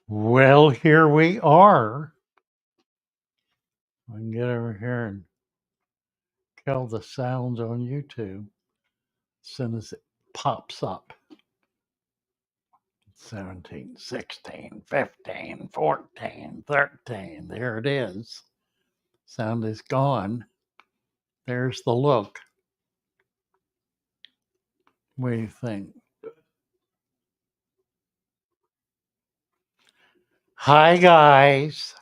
Well, here we are. I can get over here and kill the sounds on YouTube as soon as it pops up. 17, 16, 15, 14, 13. There it is. Sound is gone. There's the look. What do you think? Hi, guys.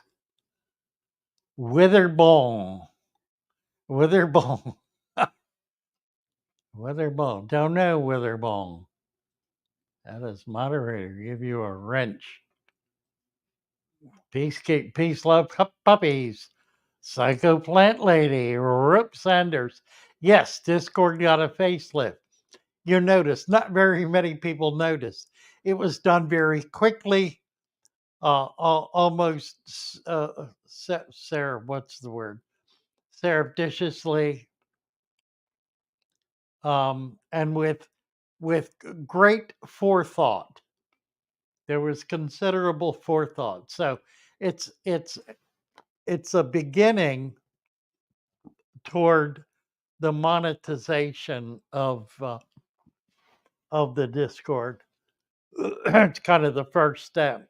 Witherbone. Witherbone. Witherbone. Don't know Witherbone. That is moderator. Give you a wrench. Peace, love, puppies. Psycho Plant Lady. Rip Sanders. Yes, Discord got a facelift. You notice, not very many people noticed. It was done very quickly, almost, Sarah, what's the word? Surreptitiously, and with great forethought. There was considerable forethought. So it's a beginning toward the monetization of the Discord. It's kind of the first step.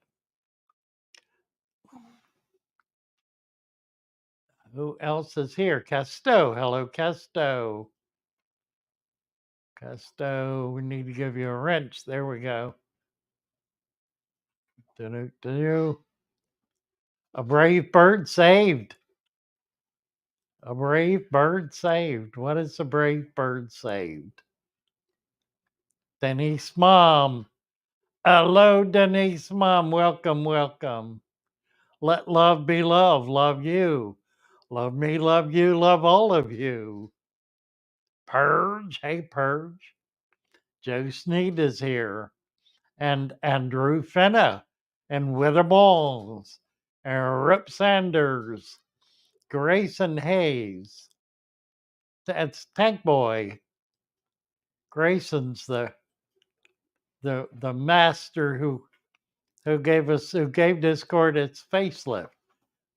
Who else is here? Casto. Hello, Casto. Casto, we need to give you a wrench. There we go. A brave bird saved. A brave bird saved. What is a brave bird saved? Denise Mom. Hello, Denise Mom. Welcome, welcome. Let love be love. Love you. Love me, love you, love all of you. Purge. Hey, Purge. Joe Sneed is here. And Andrew Fenna. And Witherballs. And Rip Sanders. Grayson Hayes. That's Tank Boy. Grayson's the master who gave Discord its facelift.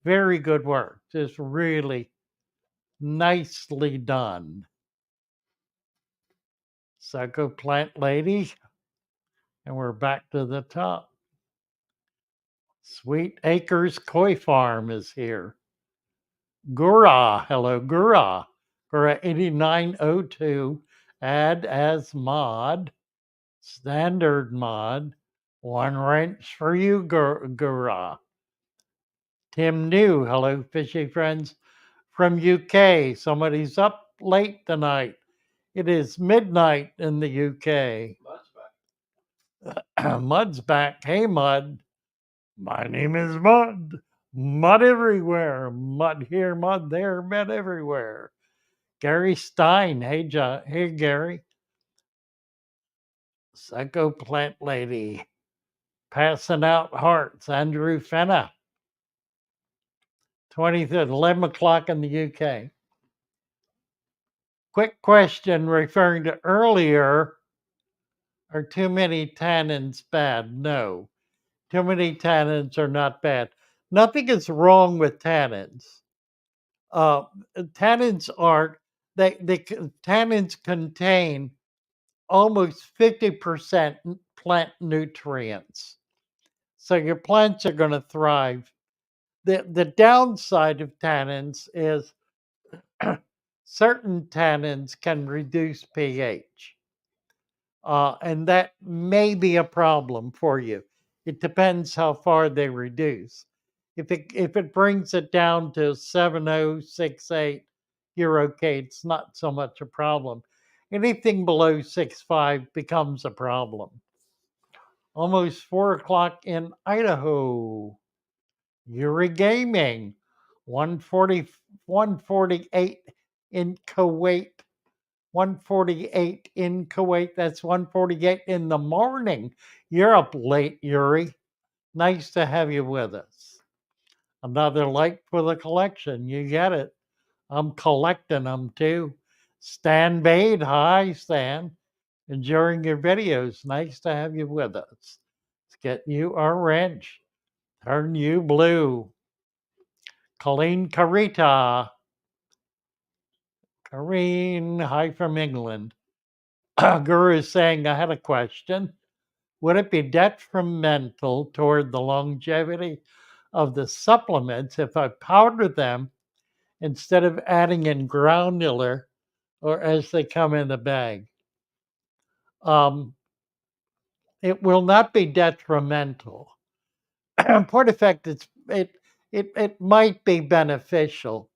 Very good work. Just really nicely done. Psycho Plant Lady. And we're back to the top. Sweet Acres Koi Farm is here. Gura. Hello, Gura. Gura 8902. Add as mod. Standard mod. One wrench for you, Gura. Tim New. Hello, fishy friends from UK. Somebody's up late tonight. It is midnight in the UK. Mud's back. Hey, Mud. My name is Mud. Mud everywhere. Mud here, mud there, mud everywhere. Gary Stein. Hey, hey, Gary. Psycho Plant Lady. Passing out hearts. Andrew Fenna. 23rd, 11 o'clock in the UK. Quick question referring to earlier. Are too many tannins bad? No. Too many tannins are not bad. Nothing is wrong with tannins. Tannins are, tannins contain almost 50% plant nutrients. So your plants are going to thrive. The downside of tannins is certain tannins can reduce pH. And that may be a problem for you. It depends how far they reduce. If it brings it down to 7.068, you're okay. It's not so much a problem. Anything below 6.5 becomes a problem. Almost 4 o'clock in Idaho. Yuri Gaming. 148 in Kuwait. 148 in Kuwait. That's 148 in the morning. You're up late, Yuri. Nice to have you with us. Another like for the collection. You get it. I'm collecting them too. Stan Bade. Hi, Stan. Enjoying your videos. Nice to have you with us. Let's get you our wrench. Turn you blue. Colleen Carita. Kareen, hi from England. Guru is saying, I had a question. Would it be detrimental toward the longevity of the supplements if I powder them instead of adding in granular or as they come in the bag? Um, it will not be detrimental. Point of fact, it might be beneficial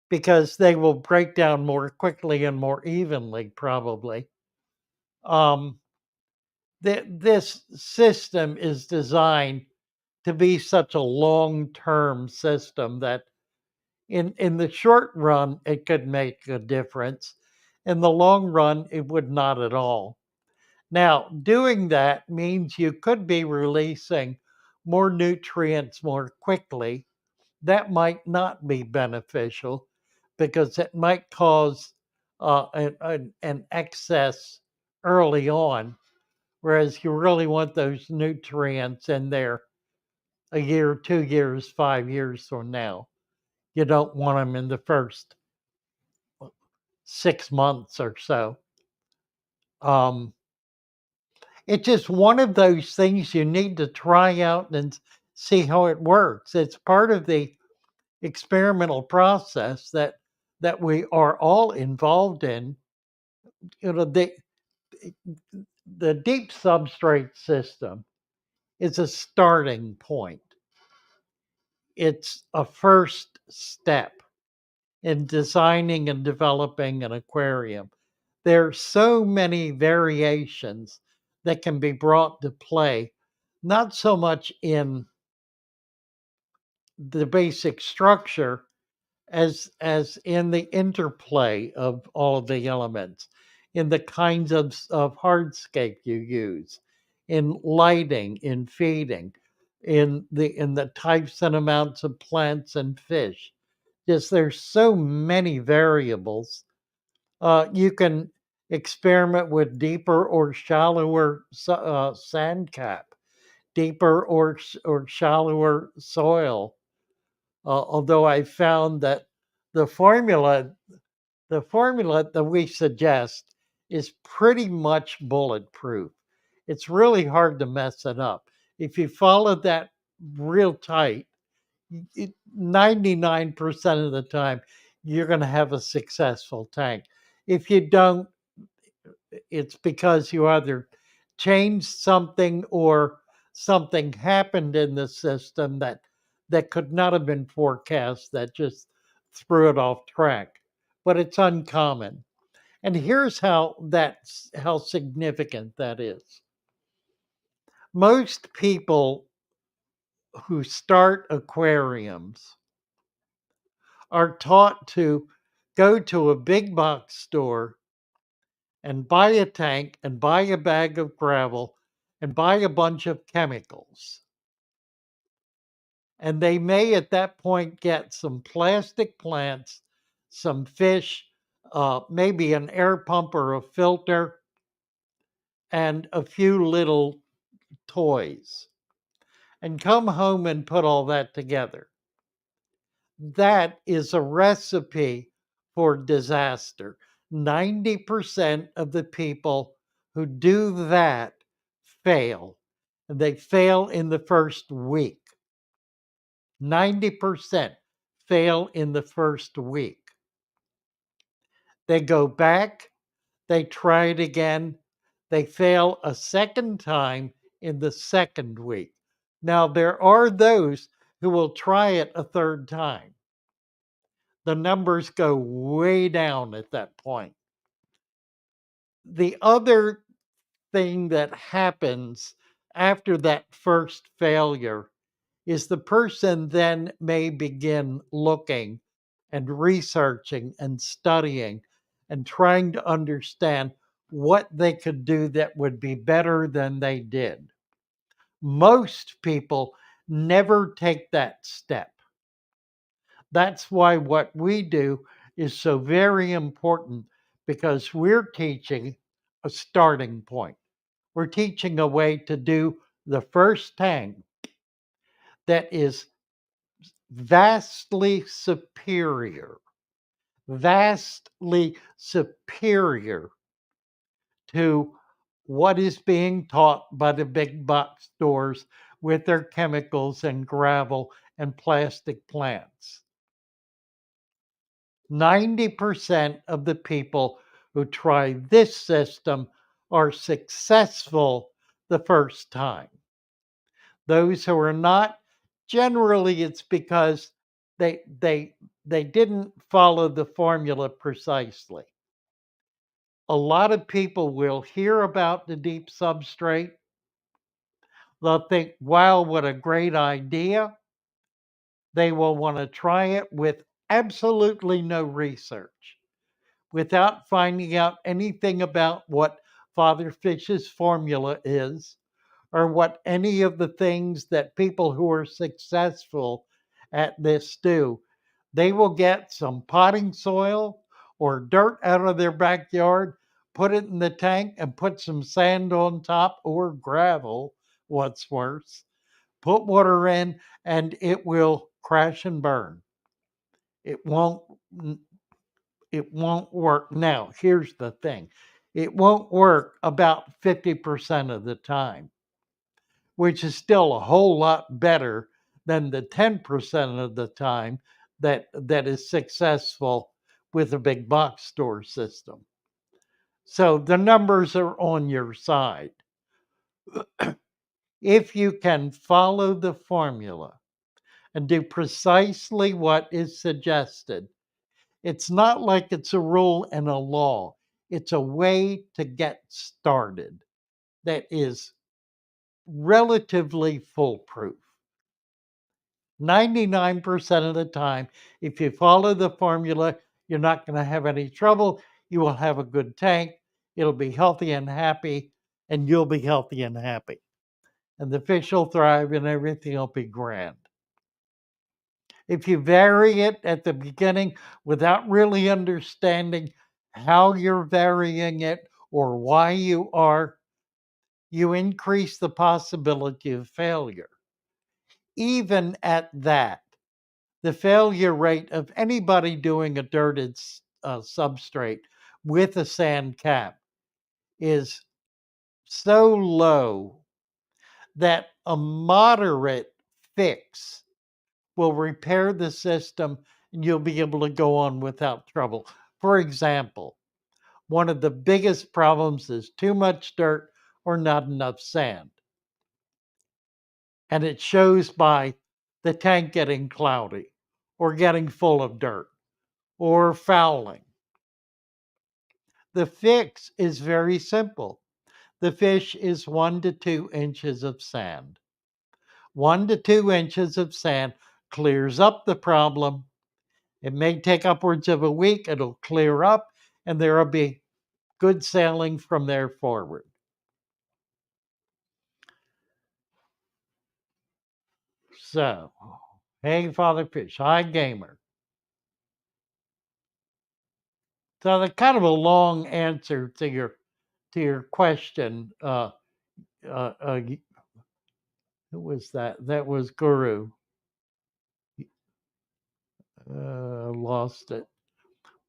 because they will break down more quickly and more evenly, probably. Um, this system is designed to be such a long-term system that in the short run it could make a difference. In the long run, it would not at all. Now, doing that means you could be releasing more nutrients more quickly. That might not be beneficial because it might cause an excess early on, whereas you really want those nutrients in there a year, 2 years, 5 years from now. You don't want them in the first 6 months or so. Um, it's just one of those things you need to try out and see how it works. It's part of the experimental process that we are all involved in. You know, the deep substrate system is a starting point. It's a first step in designing and developing an aquarium. There are so many variations that can be brought to play, not so much in the basic structure as in the interplay of all of the elements, in the kinds of hardscape you use, in lighting, in feeding, in the types and amounts of plants and fish. Just there's so many variables. You can experiment with deeper or shallower sand cap, deeper or shallower soil. Although I found that the formula the formula that we suggest is pretty much bulletproof. It's really hard to mess it up. If you follow that real tight, 99% of the time, you're going to have a successful tank. If you don't, it's because you either changed something or something happened in the system that could not have been forecast that just threw it off track. But it's uncommon. And here's how significant that is. Most people who start aquariums are taught to go to a big box store and buy a tank and buy a bag of gravel and buy a bunch of chemicals. And they may at that point get some plastic plants, some fish, maybe an air pump or a filter, and a few little toys, and come home and put all that together. That is a recipe for disaster. 90% of the people who do that fail. And they fail in the first week. 90% fail in the first week. They go back, they try it again, they fail a second time in the second week. Now, there are those who will try it a third time. The numbers go way down at that point. The other thing that happens after that first failure is the person then may begin looking and researching and studying and trying to understand what they could do that would be better than they did. Most people never take that step. That's why what we do is so very important because we're teaching a starting point. We're teaching a way to do the first tank that is vastly superior to what is being taught by the big box stores with their chemicals and gravel and plastic plants. 90% of the people who try this system are successful the first time. Those who are not, generally it's because they didn't follow the formula precisely. A lot of people will hear about the deep substrate. They'll think, wow, what a great idea. They will want to try it with absolutely no research, without finding out anything about what Father Fish's formula is, or what any of the things that people who are successful at this do. They will get some potting soil or dirt out of their backyard, put it in the tank, and put some sand on top or gravel, what's worse. Put water in, and it will crash and burn. It won't it won't work. Now, here's the thing. It won't work about 50% of the time, which is still a whole lot better than the 10% of the time that is successful with a big box store system. So the numbers are on your side. If you can follow the formula and do precisely what is suggested, it's not like it's a rule and a law. It's a way to get started that is relatively foolproof. 99% of the time, if you follow the formula, you're not going to have any trouble. You will have a good tank. It'll be healthy and happy, and you'll be healthy and happy. And the fish will thrive and everything will be grand. If you vary it at the beginning without really understanding how you're varying it or why you are, you increase the possibility of failure. Even at that, the failure rate of anybody doing a dirted substrate with a sand cap is so low that a moderate fix will repair the system and you'll be able to go on without trouble. For example, one of the biggest problems is too much dirt or not enough sand. And it shows by the tank getting cloudy or getting full of dirt or fouling. The fix is very simple. The fish is 1 to 2 inches of sand. 1 to 2 inches of sand clears up the problem. It may take upwards of a week. It'll clear up and there will be good sailing from there forward. So, hey, Father Fish, hi, Gamer. So, the kind of a long answer to your question. Uh, uh, who was that? That was Guru. Lost it.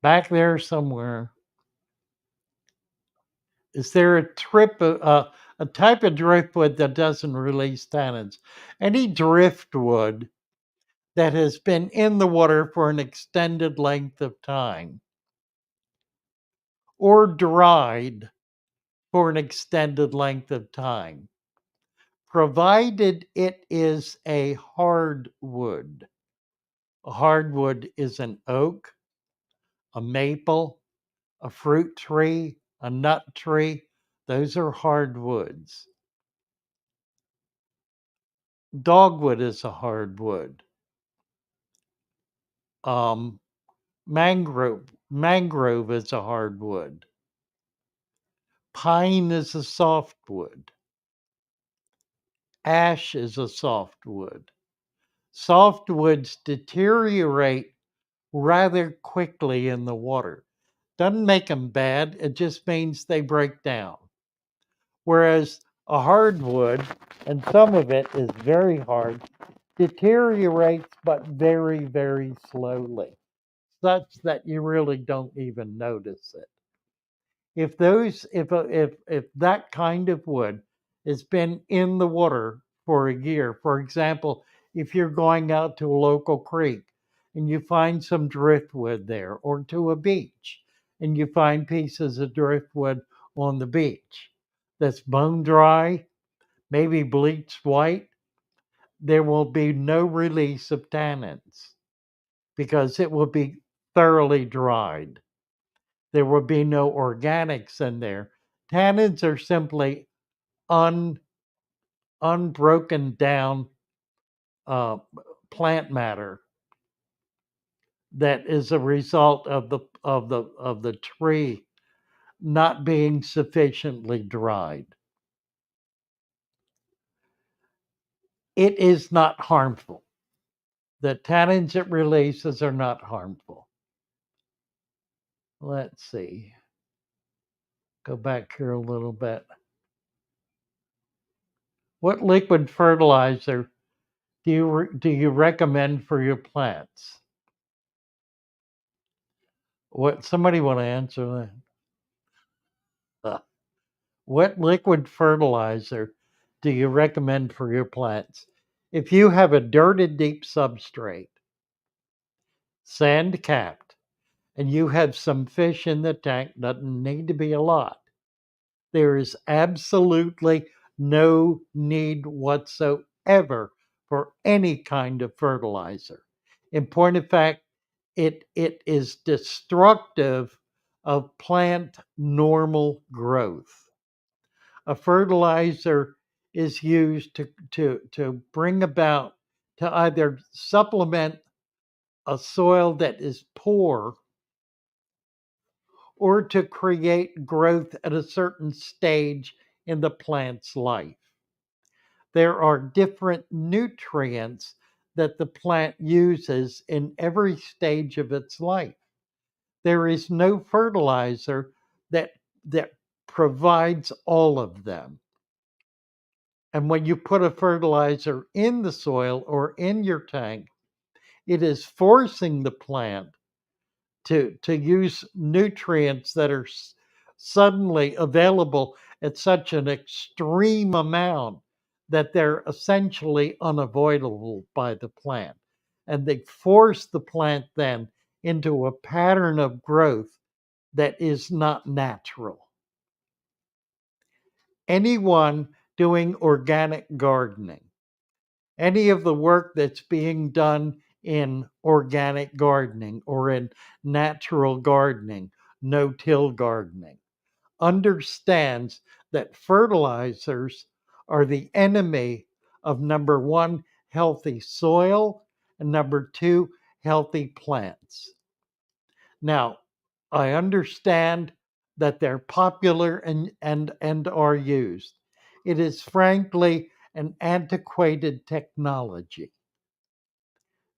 Back there somewhere. Is there a type of driftwood that doesn't release tannins? Any driftwood that has been in the water for an extended length of time or dried for an extended length of time, provided it is a hardwood. A hardwood is an oak, a maple, a fruit tree, a nut tree. Those are hardwoods. Dogwood is a hardwood. Um, mangrove is a hardwood. Pine is a softwood. Ash is a softwood. Softwoods deteriorate rather quickly in the water. Doesn't make them bad, it just means they break down. Whereas a hardwood, and some of it is very hard, deteriorates, but very, very slowly, such that you really don't even notice it. If that kind of wood has been in the water for a year, for example, if you're going out to a local creek and you find some driftwood there, or to a beach and you find pieces of driftwood on the beach that's bone dry, maybe bleached white, there will be no release of tannins because it will be thoroughly dried. There will be no organics in there. Tannins are simply un, unbroken down uh, plant matter that is a result of the tree not being sufficiently dried. It is not harmful. The tannins it releases are not harmful. Let's see. Go back here a little bit. What liquid fertilizer do you recommend for your plants? What somebody want to answer that? What liquid fertilizer do you recommend for your plants? If you have a dirted deep substrate, sand capped, and you have some fish in the tank, doesn't need to be a lot. There is absolutely no need whatsoever for any kind of fertilizer. In point of fact, it is destructive of plant normal growth. A fertilizer is used to bring about, to either supplement a soil that is poor or to create growth at a certain stage in the plant's life. There are different nutrients that the plant uses in every stage of its life. There is no fertilizer that provides all of them. And when you put a fertilizer in the soil or in your tank, it is forcing the plant to use nutrients that are suddenly available at such an extreme amount that they're essentially unavoidable by the plant. And they force the plant then into a pattern of growth that is not natural. Anyone doing organic gardening, any of the work that's being done in organic gardening or in natural gardening, no-till gardening, understands that fertilizers are the enemy of number one, healthy soil, and number two, healthy plants. Now, I understand that they're popular and are used. It is frankly an antiquated technology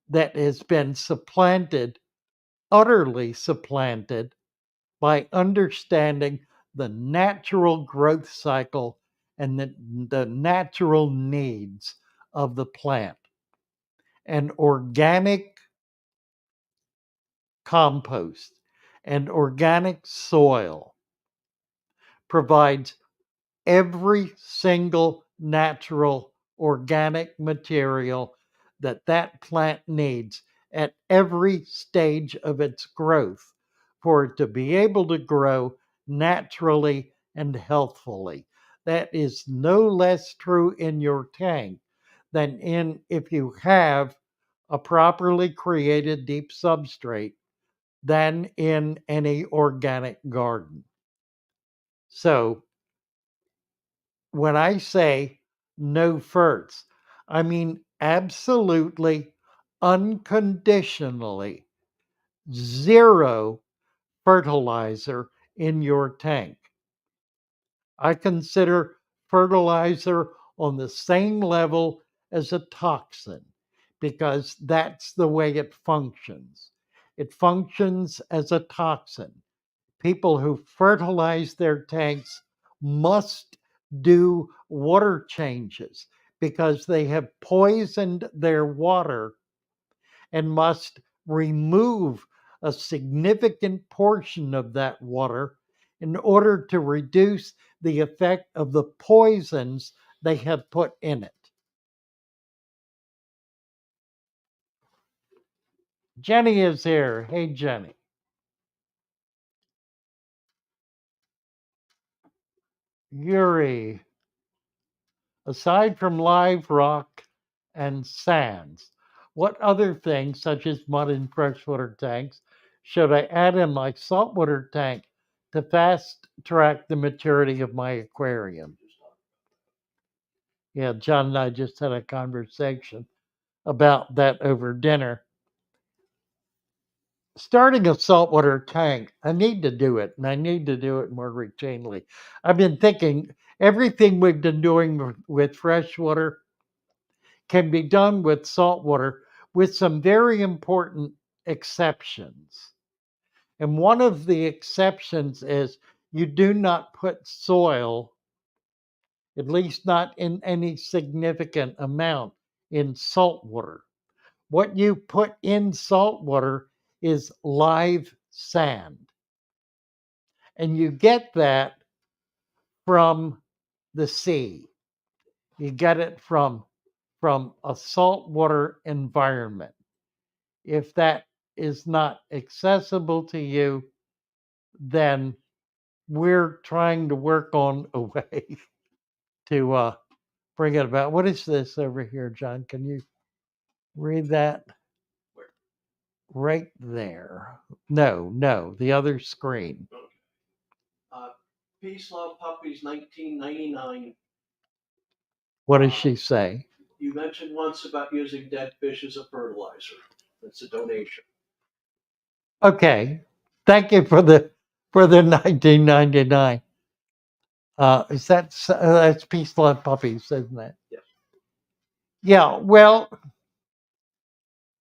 that has been supplanted, utterly supplanted, by understanding the natural growth cycle and the natural needs of the plant. And organic compost and organic soil provides every single natural organic material that that plant needs at every stage of its growth for it to be able to grow naturally and healthfully. That is no less true in your tank than in if you have a properly created deep substrate than in any organic garden. So when I say no ferts, I mean absolutely, unconditionally, zero fertilizer in your tank. I consider fertilizer on the same level as a toxin because that's the way it functions. It functions as a toxin. People who fertilize their tanks must do water changes because they have poisoned their water and must remove a significant portion of that water in order to reduce the effect of the poisons they have put in it. Jenny is here. Hey, Jenny. Yuri, aside from live rock and sands, what other things, such as mud in freshwater tanks, should I add in my saltwater tank to fast track the maturity of my aquarium? Yeah, John and I just had a conversation about that over dinner. Starting a saltwater tank, I need to do it, and I need to do it more routinely. I've been thinking everything we've been doing with freshwater can be done with saltwater with some very important exceptions. And one of the exceptions is you do not put soil, at least not in any significant amount, in salt water. What you put in salt water is live sand. And you get that from the sea. You get it from a saltwater environment. If that is not accessible to you, then we're trying to work on a way to bring it about. What is this over here, John? Can you read that? Right there. No, the other screen. Peace, Love Puppies, 1999. What does she say? You mentioned once about using dead fish as a fertilizer. That's a donation. Okay. Thank you for the 1999. Is that's Peace Love Puppies, isn't it? Yes. Yeah, well,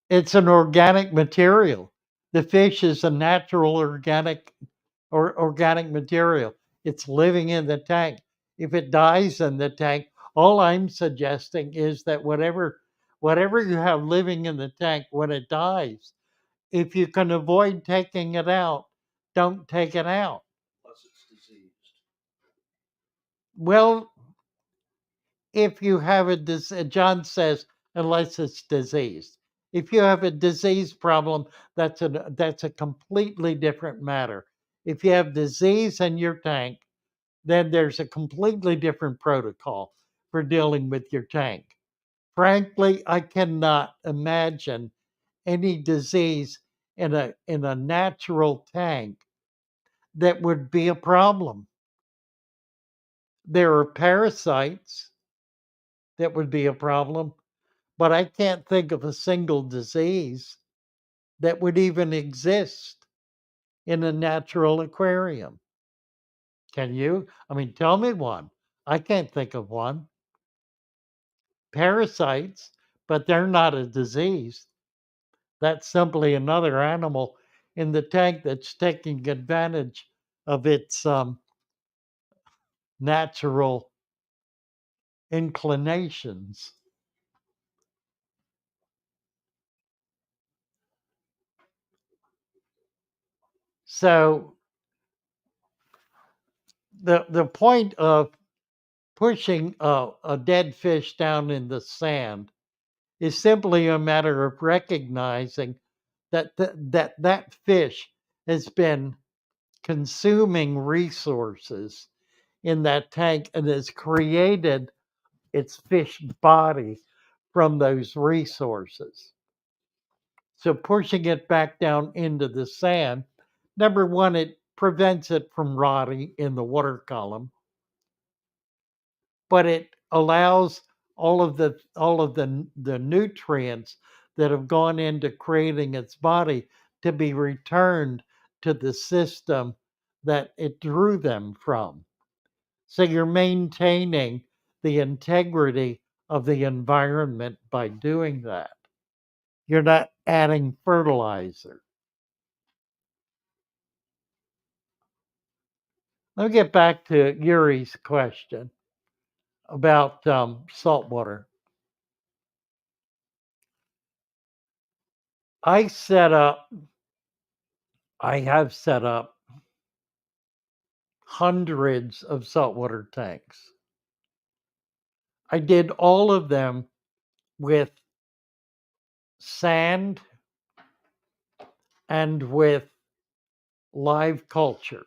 it's an organic material. The fish is a natural organic material. It's living in the tank. If it dies in the tank, all I'm suggesting is that whatever you have living in the tank when it dies, if you can avoid taking it out, don't take it out. Plus it's diseased. Well, if you have a disease, John says, unless it's diseased. If you have a disease problem, that's a completely different matter. If you have disease in your tank, then there's a completely different protocol for dealing with your tank. Frankly, I cannot imagine any disease in a natural tank that would be a problem. There are parasites that would be a problem, but I can't think of a single disease that would even exist in a natural aquarium. Can you? I mean, tell me one. I can't think of one. Parasites, but they're not a disease. That's simply another animal in the tank that's taking advantage of its natural inclinations. So the point of pushing a dead fish down in the sand is simply a matter of recognizing that fish has been consuming resources in that tank and has created its fish body from those resources. So pushing it back down into the sand, number one, it prevents it from rotting in the water column, but it allows all of the nutrients that have gone into creating its body to be returned to the system that it drew them from. So you're maintaining the integrity of the environment by doing that. You're not adding fertilizer. Let me get back to Yuri's question about salt water. I have set up hundreds of saltwater tanks. I did all of them with sand and with live culture.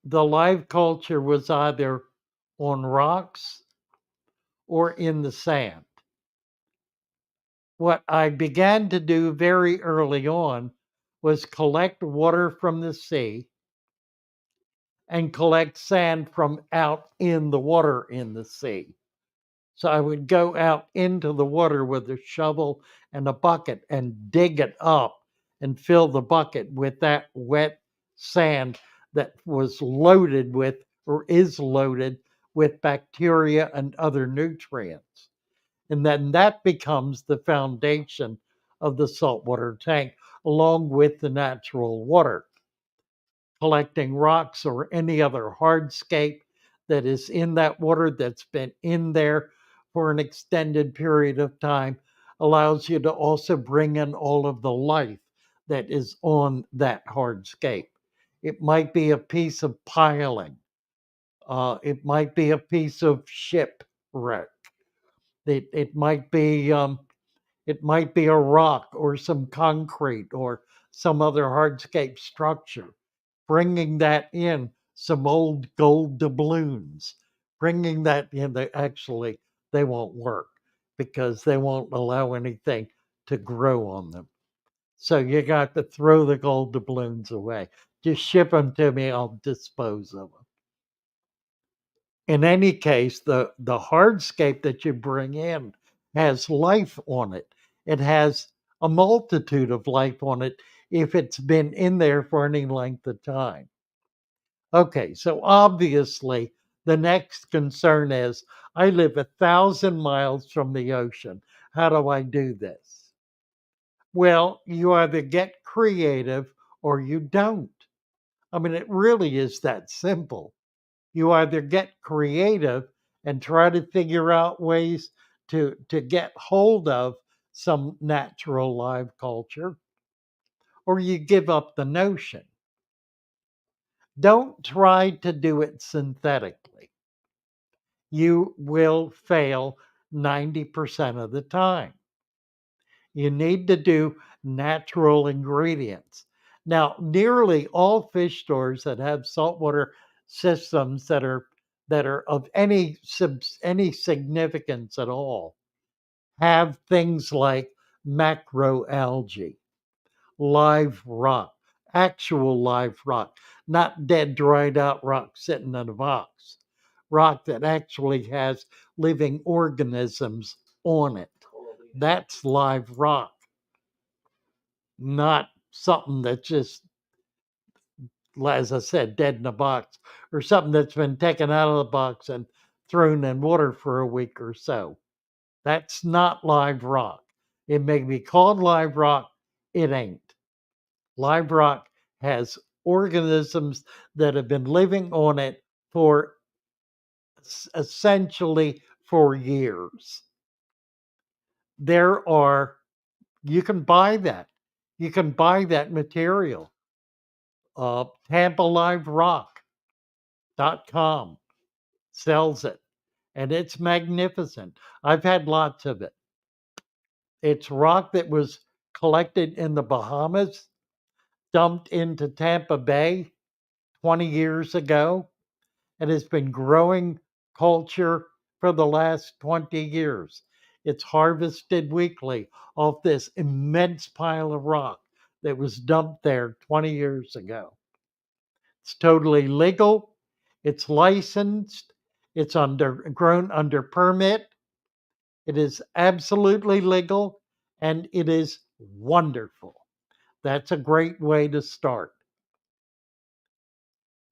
The live culture was either on rocks or in the sand. What I began to do very early on was collect water from the sea and collect sand from out in the water in the sea. So I would go out into the water with a shovel and a bucket and dig it up and fill the bucket with that wet sand that was loaded with or is loaded with bacteria and other nutrients. And then that becomes the foundation of the saltwater tank, along with the natural water. Collecting rocks or any other hardscape that is in that water that's been in there for an extended period of time allows you to also bring in all of the life that is on that hardscape. It might be a piece of piling. It might be a piece of shipwreck. It might be a rock or some concrete or some other hardscape structure. Bringing that in, some old gold doubloons, bringing that in, they won't work because they won't allow anything to grow on them. So you got to throw the gold doubloons away. Just ship them to me, I'll dispose of them. In any case, the hardscape that you bring in has life on it. It has a multitude of life on it if it's been in there for any length of time. Okay, so obviously the next concern is I live 1,000 miles from the ocean. How do I do this? Well, you either get creative or you don't. I mean, it really is that simple. You either get creative and try to figure out ways to get hold of some natural live culture, or you give up the notion. Don't try to do it synthetically. You will fail 90% of the time. You need to do natural ingredients. Now, nearly all fish stores that have saltwater systems that are of any significance at all have things like macroalgae, live rock, actual live rock, not dead, dried out rock sitting in a box, rock that actually has living organisms on it. That's live rock, not something that's just, as I said, dead in a box or something that's been taken out of the box and thrown in water for a week or so. That's not live rock. It may be called live rock, it ain't. Live rock has organisms that have been living on it for essentially for years. There are, you can buy that. You can buy that material. TampaLiveRock.com sells it, and it's magnificent. I've had lots of it. It's rock that was collected in the Bahamas, dumped into Tampa Bay 20 years ago, and has been growing culture for the last 20 years. It's harvested weekly off this immense pile of rock that was dumped there 20 years ago. It's totally legal, it's licensed, it's grown under permit, it is absolutely legal, and it is wonderful. That's a great way to start.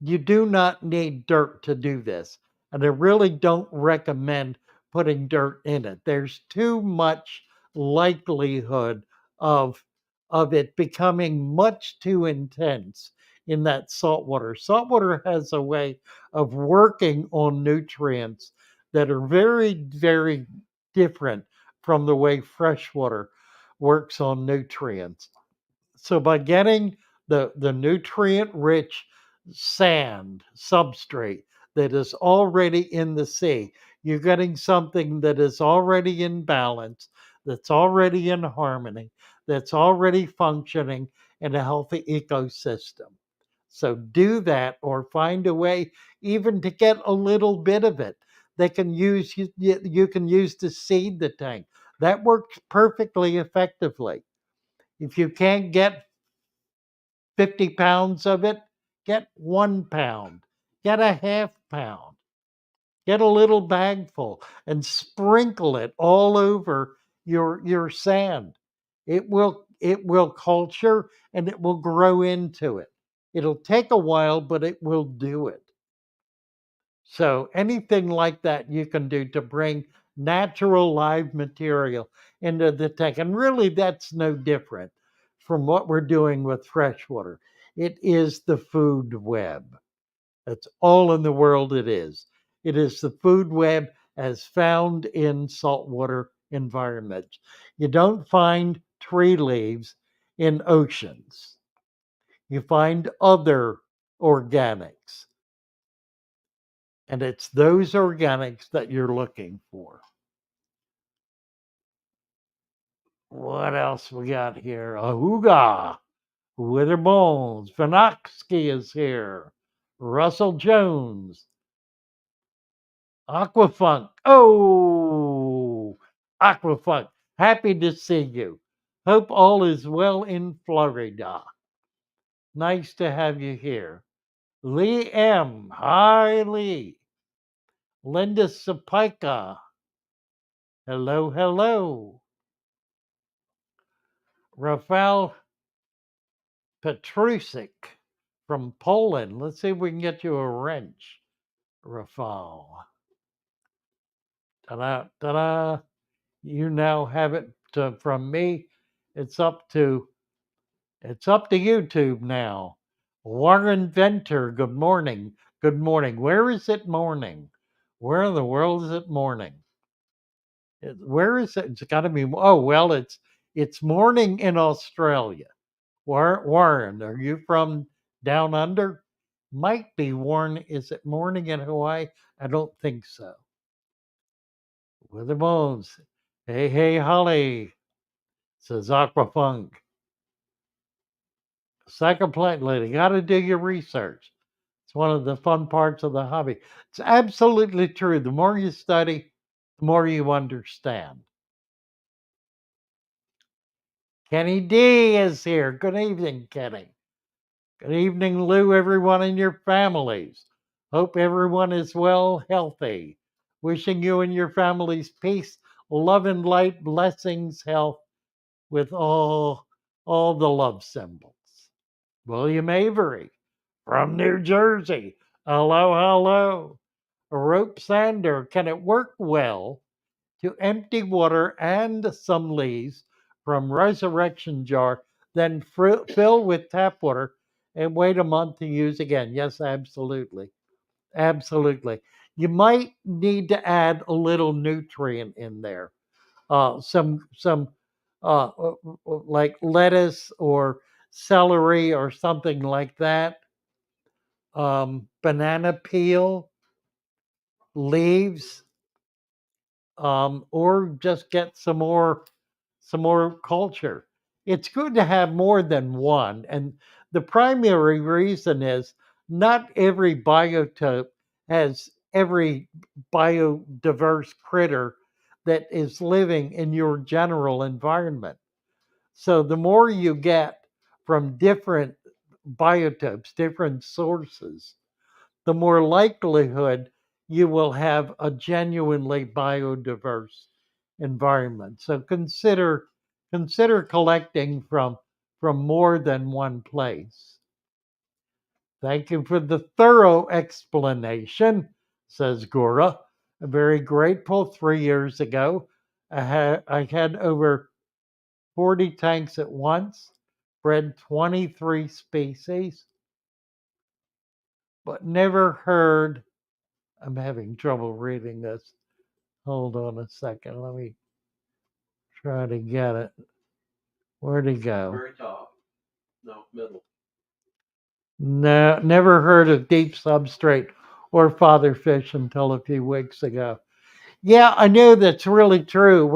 You do not need dirt to do this. And I really don't recommend putting dirt in it. There's too much likelihood of, of it becoming much too intense in that salt water. Salt water has a way of working on nutrients that are very, very different from the way fresh water works on nutrients. So by getting the nutrient rich sand substrate that is already in the sea, you're getting something that is already in balance, that's already in harmony, that's already functioning in a healthy ecosystem. So do that or find a way even to get a little bit of it. They can use you can use to seed the tank. That works perfectly effectively. If you can't get 50 pounds of it, get 1 pound, get a half pound, get a little bagful and sprinkle it all over your sand. It will culture and it will grow into it. It'll take a while, but it will do it. So anything like that you can do to bring natural live material into the tank. And really that's no different from what we're doing with freshwater. It is the food web. That's all in the world it is. It is the food web as found in saltwater environments. You don't find tree leaves in oceans. You find other organics. And it's those organics that you're looking for. What else we got here? Ahuga, Witherbones, Vinoxky is here. Russell Jones, Aquafunk. Oh, Aquafunk. Happy to see you. Hope all is well in Florida. Nice to have you here. Lee M. Hi, Lee. Linda Sapika. Hello, hello. Rafael Petrusik from Poland. Let's see if we can get you a wrench, Rafal. Ta-da, ta-da. You now have it from me. It's up to YouTube now. Warren Venter, good morning. Good morning. Where is it morning? Where in the world is it morning? Where is it? It's got to be. Oh well, it's morning in Australia. Warren, are you from down under? Might be Warren. Is it morning in Hawaii? I don't think so. Witherbones. Hey, hey, Holly, says Aquafunk. Psychoplant lady, got to do your research. It's one of the fun parts of the hobby. It's absolutely true. The more you study, the more you understand. Kenny D is here. Good evening, Kenny. Good evening, Lou, everyone in your families. Hope everyone is well, healthy. Wishing you and your families peace, love and light, blessings, health with all the love symbols. William Avery from New Jersey. Hello, hello. Rope sander, can it work well to empty water and some leaves from resurrection jar, then fill with tap water and wait a month to use again? Yes, absolutely. Absolutely. You might need to add a little nutrient in there. Some like lettuce or celery or something like that. Banana peel, leaves, or just get some more culture. It's good to have more than one, and the primary reason is not every biotope has every biodiverse critter that is living in your general environment. So the more you get from different biotopes, different sources, the more likelihood you will have a genuinely biodiverse environment. So consider collecting from more than one place. Thank you for the thorough explanation, says Gora. I'm very grateful. 3 years ago, I had over 40 tanks at once, bred 23 species, but never heard. I'm having trouble reading this. Hold on a second. Let me try to get it. Where'd he go? Very top. No, middle. No, never heard of deep substrate or fatherfish until a few weeks ago. Yeah, I know that's really true.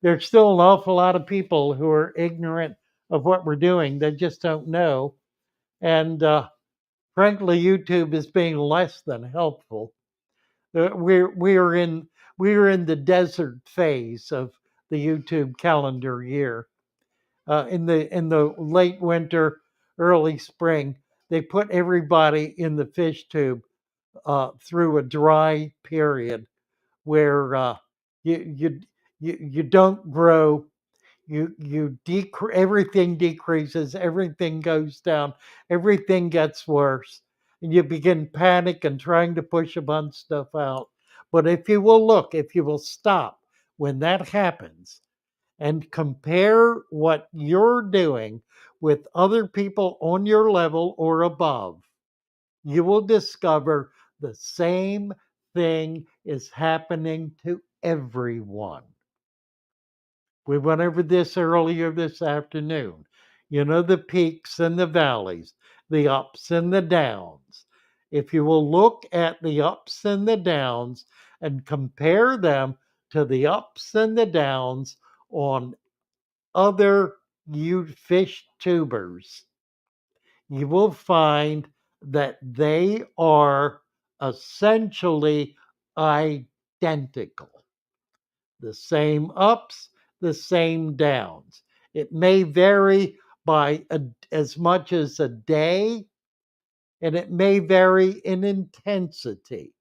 There's still an awful lot of people who are ignorant of what we're doing. They just don't know. And frankly, YouTube is being less than helpful. We're in the desert phase of the YouTube calendar year. In the late winter, early spring, they put everybody in the fish tube through a dry period where you, you you don't grow. Everything decreases, everything goes down, everything gets worse, and you begin panic and trying to push a bunch of stuff out. But if you will stop when that happens and compare what you're doing with other people on your level or above, you will discover the same thing is happening to everyone. We went over this earlier this afternoon. You know, the peaks and the valleys, the ups and the downs. If you will look at the ups and the downs and compare them to the ups and the downs on other fish tubers, you will find that they are essentially identical. The same ups, the same downs. It may vary by as much as a day, and it may vary in intensity,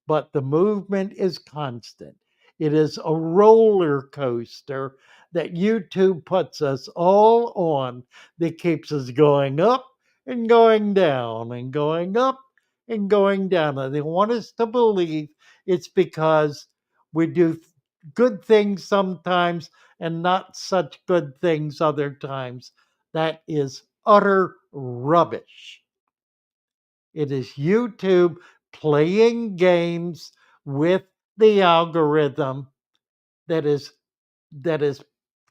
but the movement is constant. It is a roller coaster that YouTube puts us all on that keeps us going up and going down and going up and going down. And they want us to believe it's because we do good things sometimes and not such good things other times. That is utter rubbish. It is YouTube playing games with the algorithm that is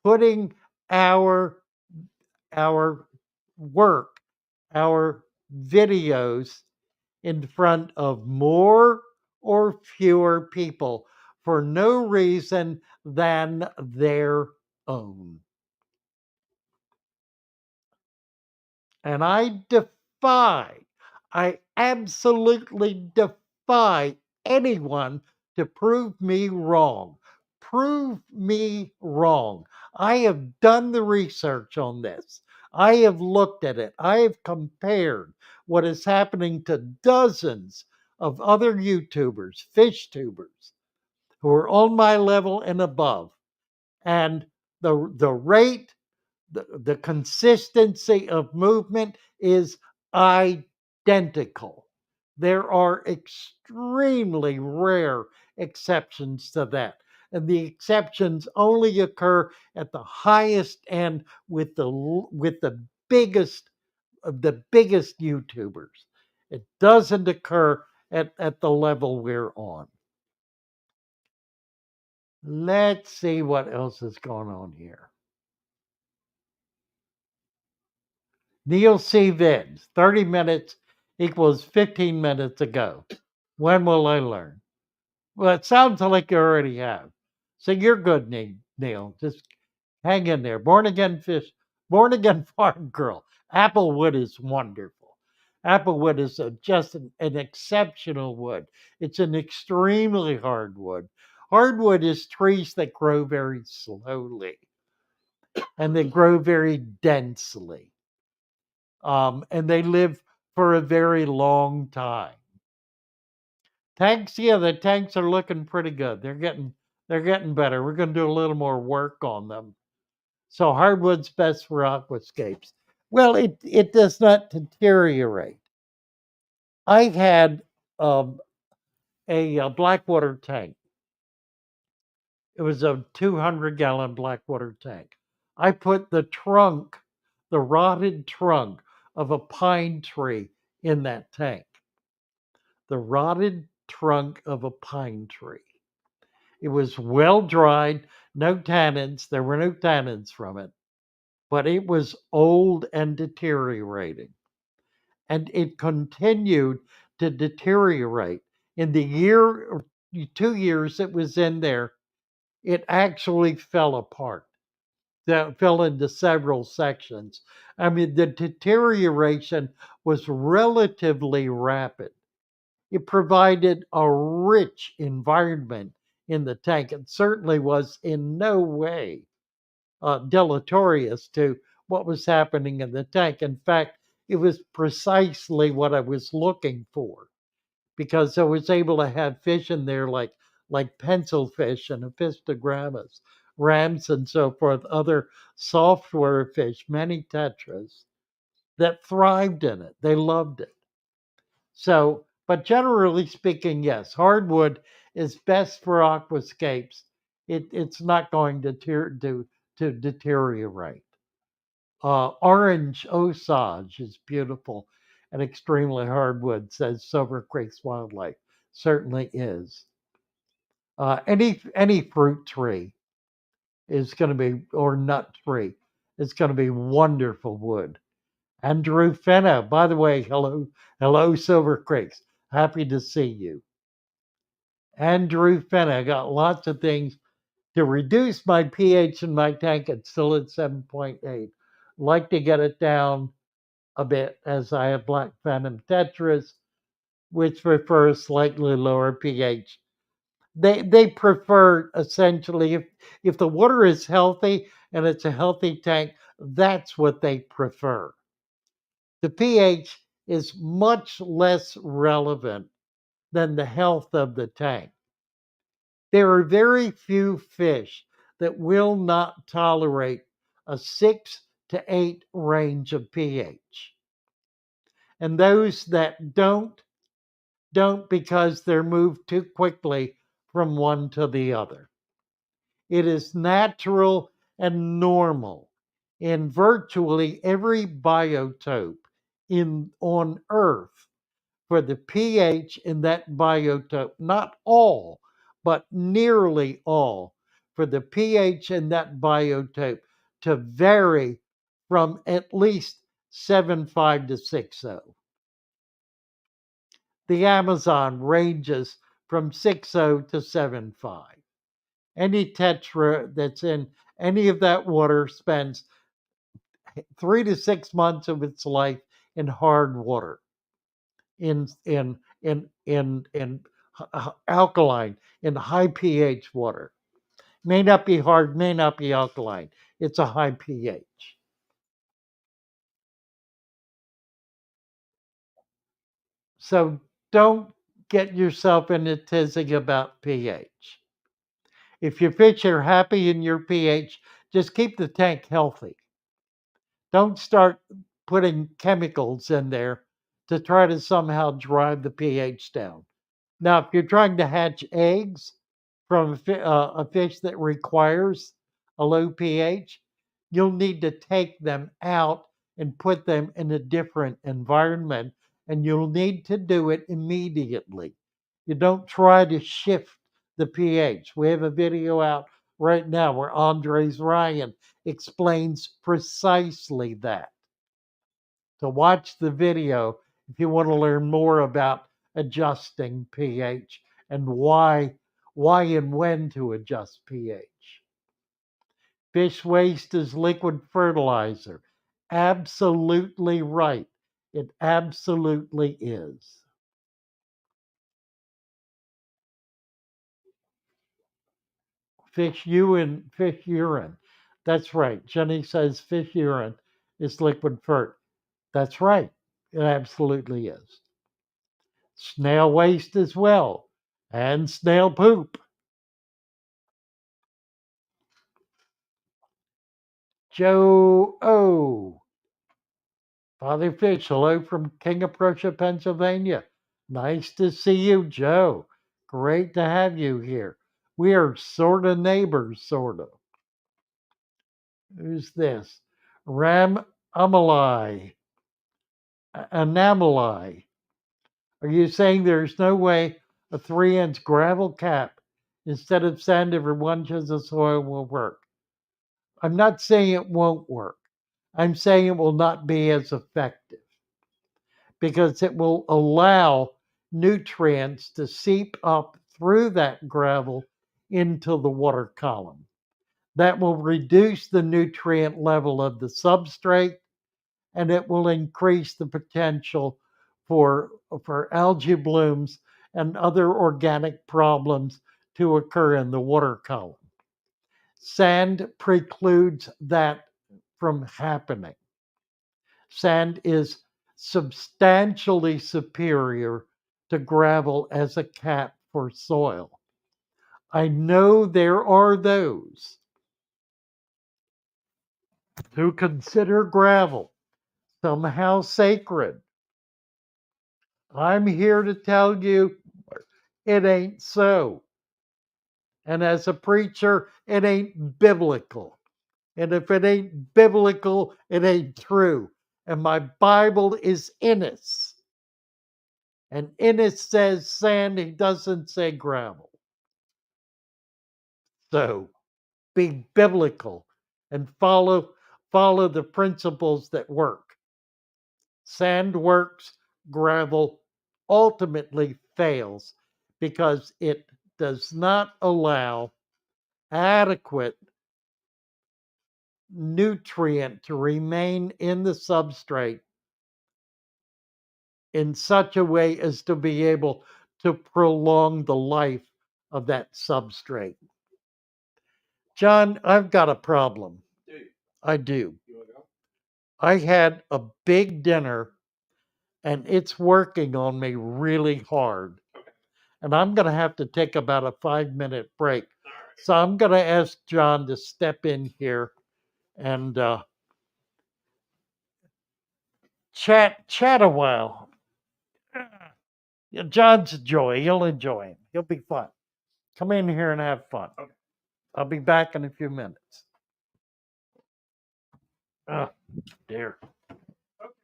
putting our our work, our videos in front of more or fewer people for no reason than their own. And I absolutely defy anyone to prove me wrong. Prove me wrong. I have done the research on this. I have looked at it. I have compared what is happening to dozens of other YouTubers, fish tubers, who are on my level and above. And the rate, the consistency of movement is identical. There are extremely rare exceptions to that. And the exceptions only occur at the highest end with the biggest of the biggest YouTubers. It doesn't occur at the level we're on. Let's see what else is going on here. Neil C. Vids, 30 minutes equals 15 minutes ago. When will I learn? Well, it sounds like you already have. So you're good, Neil. Just hang in there. Born again fish, born again farm girl. Applewood is wonderful. Applewood is just an exceptional wood. It's an extremely hard wood. Hardwood is trees that grow very slowly and they grow very densely. And they live for a very long time. Tanks, yeah, the tanks are looking pretty good. They're getting better. We're going to do a little more work on them. So hardwood's best for aquascapes. Well, it does not deteriorate. I had um, a Blackwater tank. It was a 200-gallon Blackwater tank. I put the rotted trunk of a pine tree in that tank. The rotted trunk of a pine tree. It was well dried, no tannins. There were no tannins from it. but it was old and deteriorating. And it continued to deteriorate. In the year, 2 years it was in there, it actually fell apart. That fell into several sections. I mean, the deterioration was relatively rapid. It provided a rich environment in the tank. It certainly was in no way deleterious to what was happening in the tank. In fact, it was precisely what I was looking for because I was able to have fish in there like pencilfish and ophistogrammas, rams and so forth, other saltwater fish, many tetras that thrived in it. They loved it. So, but generally speaking, yes, hardwood is best for aquascapes. It's not going to deteriorate. Orange Osage is beautiful and extremely hardwood, says Silver Creek's Wildlife. Certainly is. Any fruit tree is going to be, or nut tree, is going to be wonderful wood. Andrew Fenna, by the way, hello, Silver Creeks. Happy to see you. Andrew Fenna, got lots of things to reduce my pH in my tank. It's still at 7.8. Like to get it down a bit as I have black phantom tetras, which prefer slightly lower pH. They prefer essentially if the water is healthy and it's a healthy tank, that's what they prefer. The pH is much less relevant than the health of the tank. There are very few fish that will not tolerate a 6 to 8 range of pH. And those that don't because they're moved too quickly from one to the other. It is natural and normal in virtually every biotope on Earth for the pH in that biotope, not all, but nearly all, for the pH in that biotope to vary from at least 7.5 to 6.0. The Amazon ranges from 6.0 to 7.5. Any tetra that's in any of that water spends 3 to 6 months of its life in hard water, in alkaline, in high pH water. May not be hard, may not be alkaline. It's a high pH. So don't get yourself in a tizzy about pH. If your fish are happy in your pH, just keep the tank healthy. Don't start putting chemicals in there to try to somehow drive the pH down. Now, if you're trying to hatch eggs from a fish that requires a low pH, you'll need to take them out and put them in a different environment, and you'll need to do it immediately. You don't try to shift the pH. We have a video out right now where Andres Ryan explains precisely that. So watch the video if you want to learn more about adjusting pH and why and when to adjust pH. Fish waste is liquid fertilizer. Absolutely right. It absolutely is. Fish urine. That's right. Jenny says fish urine is liquid fert. That's right. It absolutely is. Snail waste as well, and snail poop. Joe O. Father Fish, hello from King of Prussia, Pennsylvania. Nice to see you, Joe. Great to have you here. We are sort of neighbors, sort of. Who's this? Ram Amalai. Anamalai. Are you saying there's no way a 3-inch gravel cap instead of sand over 1 inch of soil will work? I'm not saying it won't work. I'm saying it will not be as effective because it will allow nutrients to seep up through that gravel into the water column. That will reduce the nutrient level of the substrate, and it will increase the potential for algae blooms and other organic problems to occur in the water column. Sand precludes that from happening. Sand is substantially superior to gravel as a cap for soil. I know there are those who consider gravel somehow sacred. I'm here to tell you it ain't so. And as a preacher, it ain't biblical. And if it ain't biblical, it ain't true. And my Bible is Innis. And Innis says sand, he doesn't say gravel. So be biblical and follow the principles that work. Sand works, gravel ultimately fails because it does not allow adequate nutrient to remain in the substrate in such a way as to be able to prolong the life of that substrate. John, I've got a problem. Do you? I do. You want to go? I had a big dinner and it's working on me really hard. Okay. And I'm going to have to take about a 5-minute break. All right. So I'm going to ask John to step in here and chat a while. Yeah, John's a joy. You'll enjoy him. He'll be fun. Come in here and have fun. Okay. I'll be back in a few minutes. Oh, dear. Okay.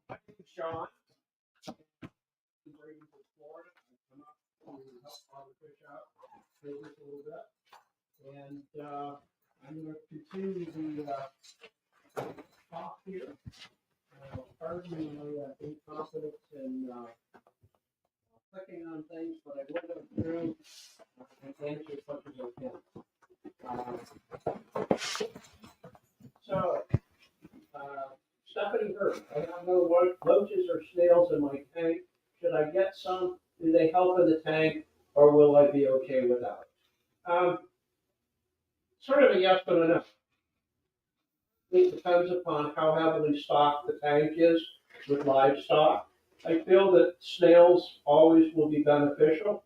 My name is Sean. I'm bringing from Florida. I come up to help father fish out, business a little bit. And I'm going to continue the talk here. Pardon my incompetence in clicking on things, but I will go through and answer as much as I can. So, Stephanie Hurd, I don't know what roaches or snails in my tank. Should I get some? Do they help in the tank, or will I be okay without it? Sort of a yes but a no. It depends upon how heavily stocked the tank is with livestock. I feel that snails always will be beneficial.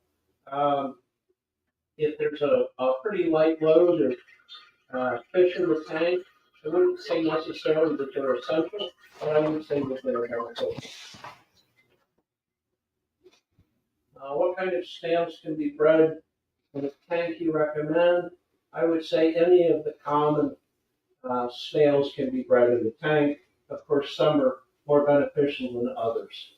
If there's a pretty light load of fish in the tank, I wouldn't say necessarily that they're essential, but I would say that they're helpful. What kind of snails can be bred in a tank you recommend? I would say any of the common snails can be bred in the tank. Of course, some are more beneficial than others.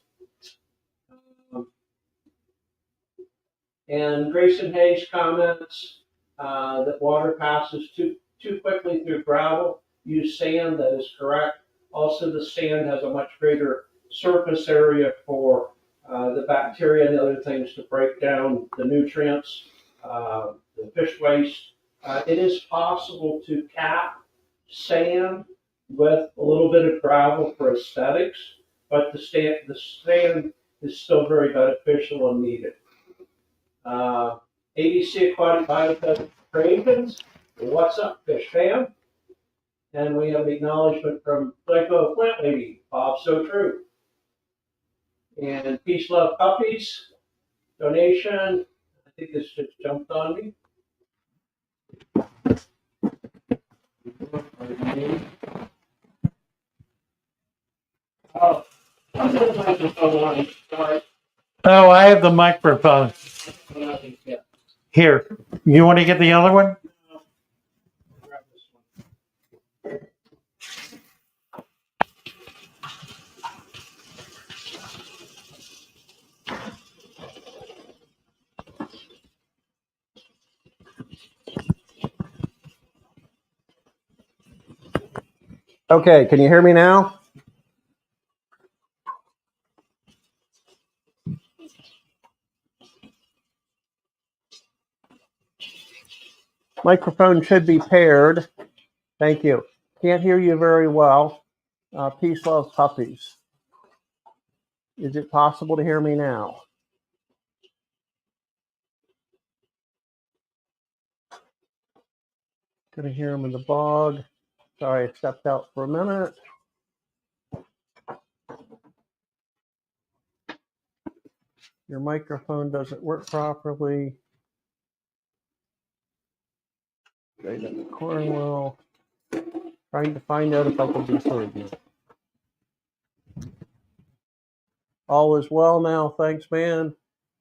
And Grayson Hayes comments that water passes too quickly through gravel. Use sand, that is correct. Also, the sand has a much greater surface area for the bacteria and other things to break down the nutrients, the fish waste. It is possible to cap sand with a little bit of gravel for aesthetics, but the sand is still very beneficial and needed. ABC Aquatic Biotech Creations, what's up, fish fam? And we have an acknowledgement from Psycho Plant Lady, Bob So True. And Peace Love Puppies, donation. I think this just jumped on me. Oh, I'm going to microphone on. Sorry. Oh, I have the microphone. Here, you want to get the other one? Grab this one. Okay, can you hear me now? Microphone should be paired. Thank you. Can't hear you very well. Peace, love, puppies. Is it possible to hear me now? Gonna hear him in the bog. Sorry, I stepped out for a minute. Your microphone doesn't work properly. Right in the Cornwell. Trying to find out if I can be heard now. All is well now, thanks, man.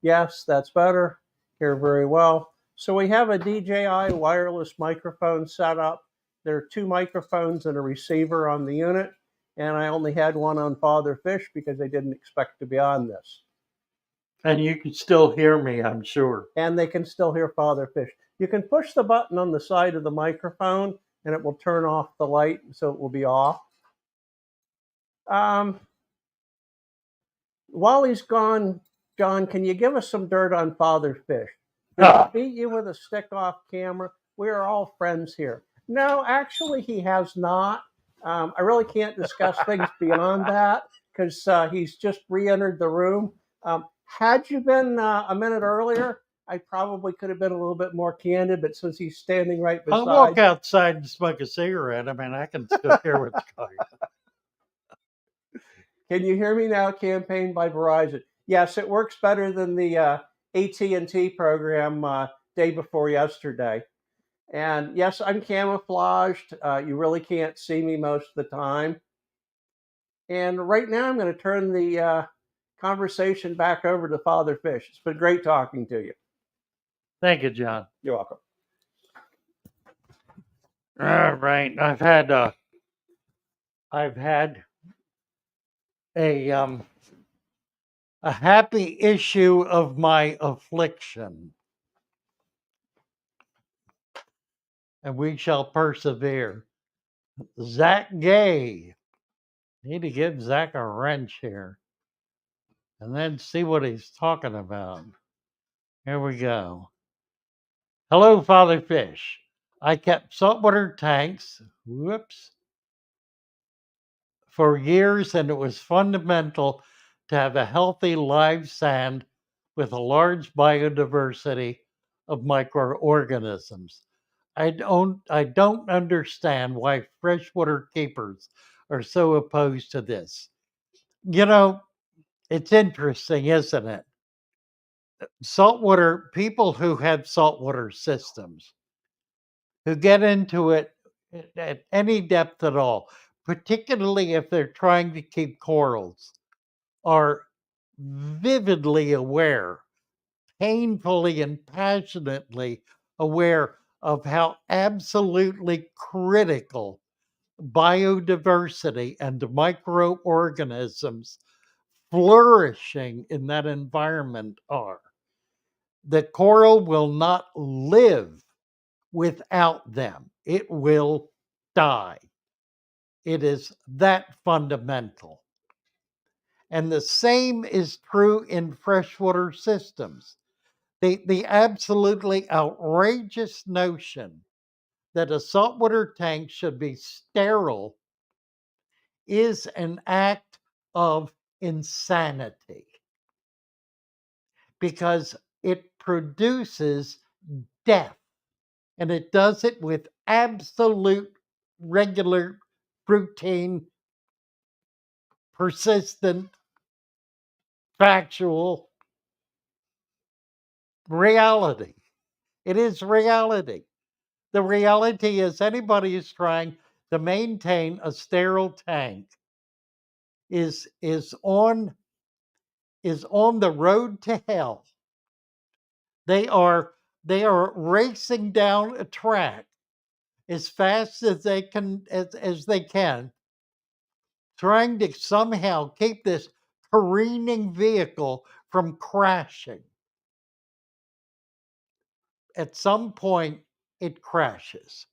Yes, that's better. Hear very well. So we have a DJI wireless microphone set up. There are two microphones and a receiver on the unit, and I only had one on Father Fish because I didn't expect to be on this. And you can still hear me, I'm sure. And they can still hear Father Fish. You can push the button on the side of the microphone, and it will turn off the light, so it will be off. While he's gone, John, can you give us some dirt on Father Fish? Did he beat you with a stick off camera? We are all friends here. No, actually, he has not. I really can't discuss things beyond that because he's just re-entered the room. Had you been a minute earlier, I probably could have been a little bit more candid, but since he's standing right beside, I'll walk outside and smoke a cigarette. I mean, I can still hear what's going on. Can you hear me now? Campaign by Verizon. Yes, it works better than the AT&T program day before yesterday. And yes, I'm camouflaged. You really can't see me most of the time. And right now, I'm going to turn the conversation back over to Father Fish. It's been great talking to you. Thank you, John. You're welcome. All right, I've had a happy issue of my affliction, and we shall persevere. Zack Gay. Need to give Zack a wrench here, and then see what he's talking about. Here we go. Hello, Father Fish. I kept saltwater tanks. Whoops. For years, and it was fundamental to have a healthy live sand with a large biodiversity of microorganisms. I don't understand why freshwater keepers are so opposed to this. You know, it's interesting, isn't it? Saltwater people who have saltwater systems who get into it at any depth at all, particularly if they're trying to keep corals, are vividly aware, painfully and passionately aware of how absolutely critical biodiversity and microorganisms flourishing in that environment are. The coral will not live without them, it will die. It is that fundamental. And the same is true in freshwater systems. The absolutely outrageous notion that a saltwater tank should be sterile is an act of insanity because it produces death, and it does it with absolute regular routine, persistent, factual reality. It is reality. The reality is anybody who's trying to maintain a sterile tank is on the road to hell. They are they are racing down a track as fast as they can, trying to somehow keep this careening vehicle from crashing. At some point, it crashes.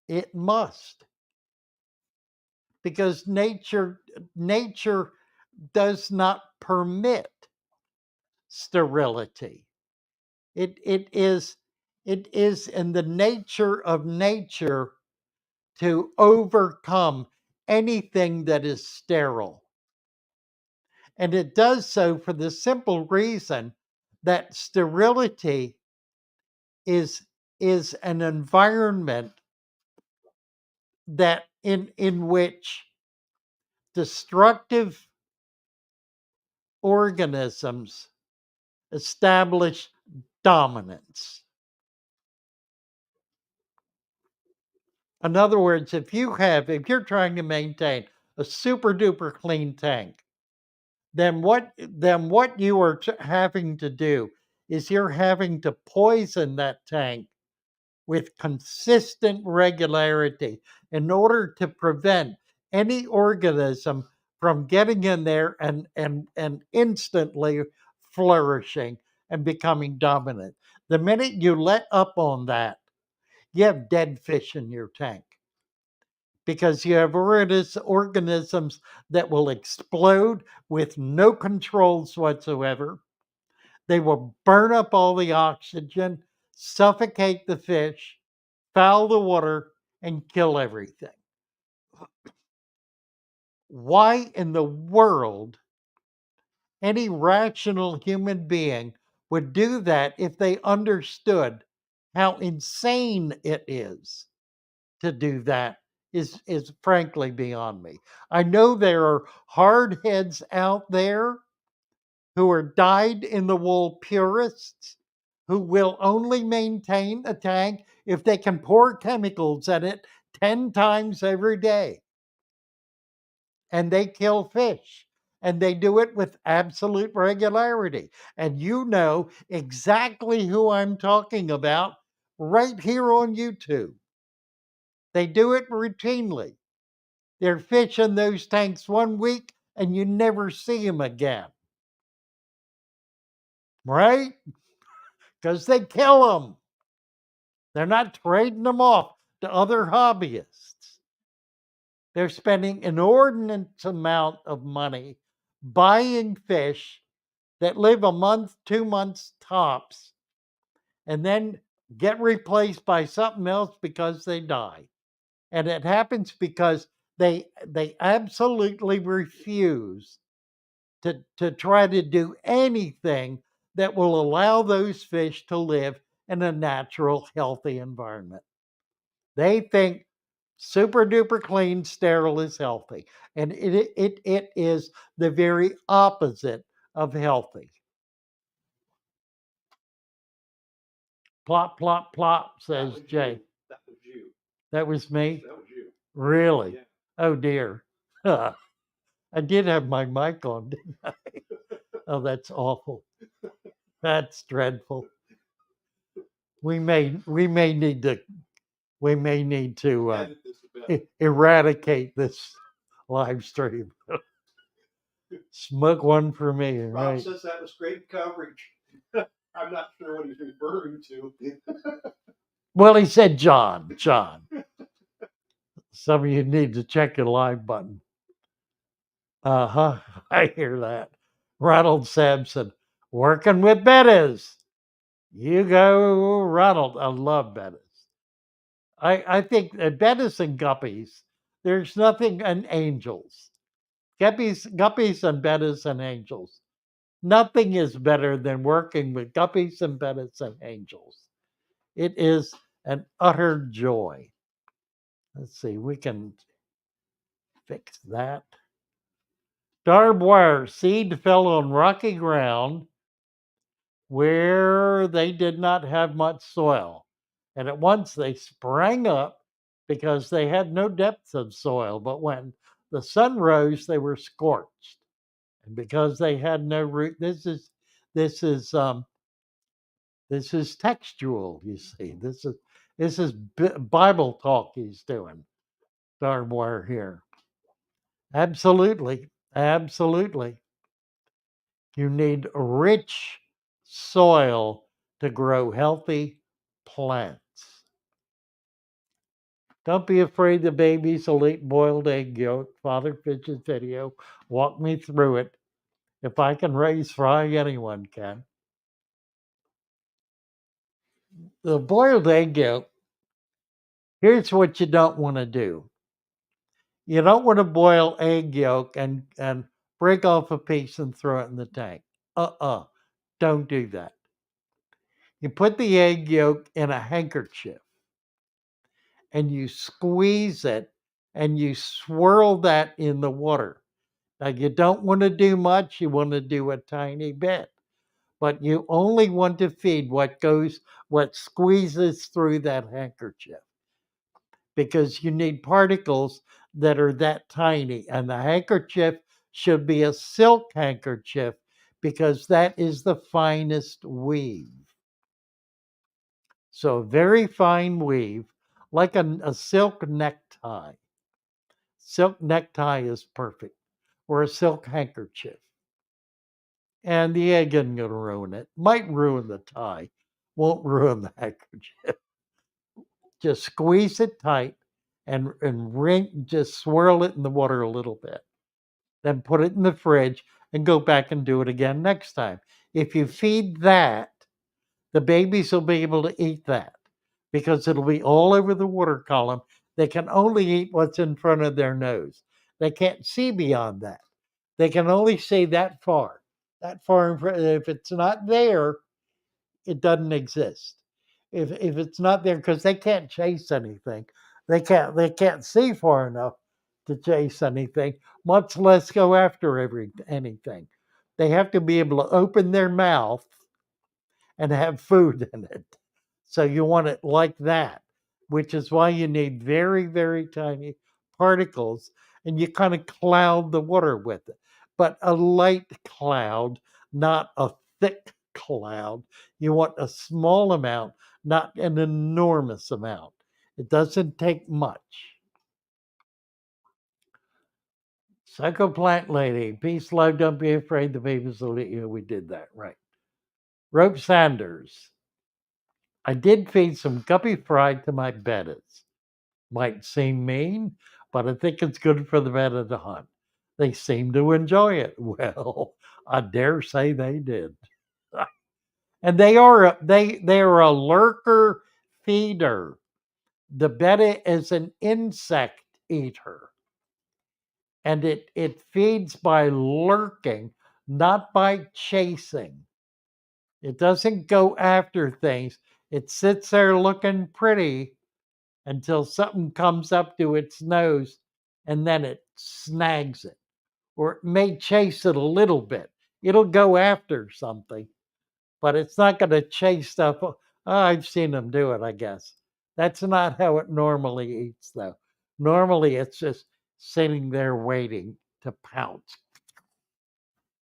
It must. because nature does not permit sterility. It it is it is in the nature of nature to overcome anything that is sterile. And it does so for the simple reason that sterility is is an environment that in which destructive organisms establish dominance. In other words, if you're trying to maintain a super duper clean tank, then what you are having to do is you're having to poison that tank with consistent regularity in order to prevent any organism from getting in there and instantly flourishing and becoming dominant. The minute you let up on that, you have dead fish in your tank because you have organisms that will explode with no controls whatsoever. They will burn up all the oxygen, suffocate the fish, foul the water, and kill everything. Why in the world any rational human being would do that if they understood how insane it is to do that is frankly beyond me. I know there are hard heads out there who are dyed in the wool purists who will only maintain a tank if they can pour chemicals in it 10 times every day. And they kill fish. And they do it with absolute regularity. And you know exactly who I'm talking about right here on YouTube. They do it routinely. They're fishing those tanks one week and you never see them again. Right? Because they kill them. They're not trading them off to other hobbyists. They're spending inordinate amount of money buying fish that live a month, 2 months tops, and then get replaced by something else because they die. And it happens because they absolutely refuse to try to do anything that will allow those fish to live in a natural, healthy environment. They think super duper clean, sterile is healthy. And it is the very opposite of healthy. Plop, plop, plop, says Jay. That was you. That was me? That was you. Really? Yeah. Oh dear. I did have my mic on, didn't I? Oh, that's awful. That's dreadful. We may need to Edit this a bit. eradicate this live stream. Smoke one for me, Rob right? says that was great coverage. I'm not sure what he's referring to. Well, he said John. John. Some of you need to check your live button. Uh-huh. I hear that. Ronald Sampson. Working with Bettis. You go, Ronald. I love Bettis. I think Bettis and guppies, there's nothing, and angels. Guppies and Bettis and angels. Nothing is better than working with guppies and Bettis and angels. It is an utter joy. Let's see, we can fix that. Barbed wire seed fell on rocky ground where they did not have much soil. And at once they sprang up because they had no depth of soil. But when the sun rose, they were scorched. And because they had no root, this is this is textual, you see. This is Bible talk he's doing. Barbed wire here. Absolutely. Absolutely. You need rich soil to grow healthy plants. Don't be afraid the babies will eat boiled egg yolk. Father Fish's video walked me through it. If I can raise fry, anyone can. The boiled egg yolk, here's what you don't want to do. You don't want to boil egg yolk and break off a piece and throw it in the tank. Don't do that. You put the egg yolk in a handkerchief and you squeeze it and you swirl that in the water. Now, you don't want to do much, you want to do a tiny bit, but you only want to feed what squeezes through that handkerchief because you need particles that are that tiny. And the handkerchief should be a silk handkerchief because that is the finest weave. So, a very fine weave, like a silk necktie. Silk necktie is perfect, or a silk handkerchief. And the egg isn't going to ruin it. Might ruin the tie, won't ruin the handkerchief. Just squeeze it tight and ring, just swirl it in the water a little bit. Then put it in the fridge and go back and do it again next time. If you feed that, the babies will be able to eat that because it'll be all over the water column. They can only eat what's in front of their nose. They can't see beyond that. They can only see that far. That far in front. If it's not there, it doesn't exist. If it's not there, because they can't chase anything, they can't see far enough to chase anything, much less go after anything. They have to be able to open their mouth and have food in it. So you want it like that, which is why you need very, very tiny particles and you kind of cloud the water with it. But a light cloud, not a thick cloud. You want a small amount, not an enormous amount. It doesn't take much. Psychoplant lady, peace, love, don't be afraid the babies will eat you. We did that, right. Rope Sanders. I did feed some guppy fry to my bettas. Might seem mean, but I think it's good for the betta to hunt. They seem to enjoy it. Well, I dare say they did. And they are a lurker feeder. The betta is an insect eater. And it feeds by lurking, not by chasing. It doesn't go after things. It sits there looking pretty until something comes up to its nose and then it snags it. Or it may chase it a little bit. It'll go after something, but it's not going to chase stuff. Oh, I've seen them do it, I guess. That's not how it normally eats, though. Normally, it's just sitting there waiting to pounce,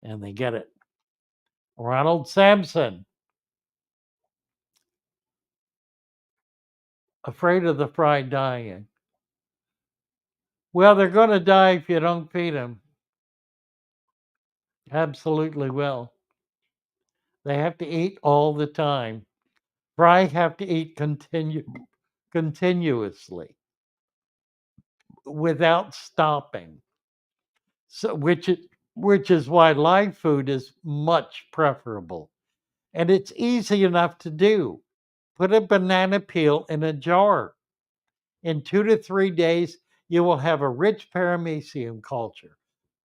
and they get it. Ronald Sampson, afraid of the fry dying. Well, they're going to die if you don't feed them. Absolutely will. They have to eat all the time. Fry have to eat continuously without stopping. So which is why live food is much preferable. And it's easy enough to do. Put a banana peel in a jar. In 2 to 3 days, you will have a rich paramecium culture,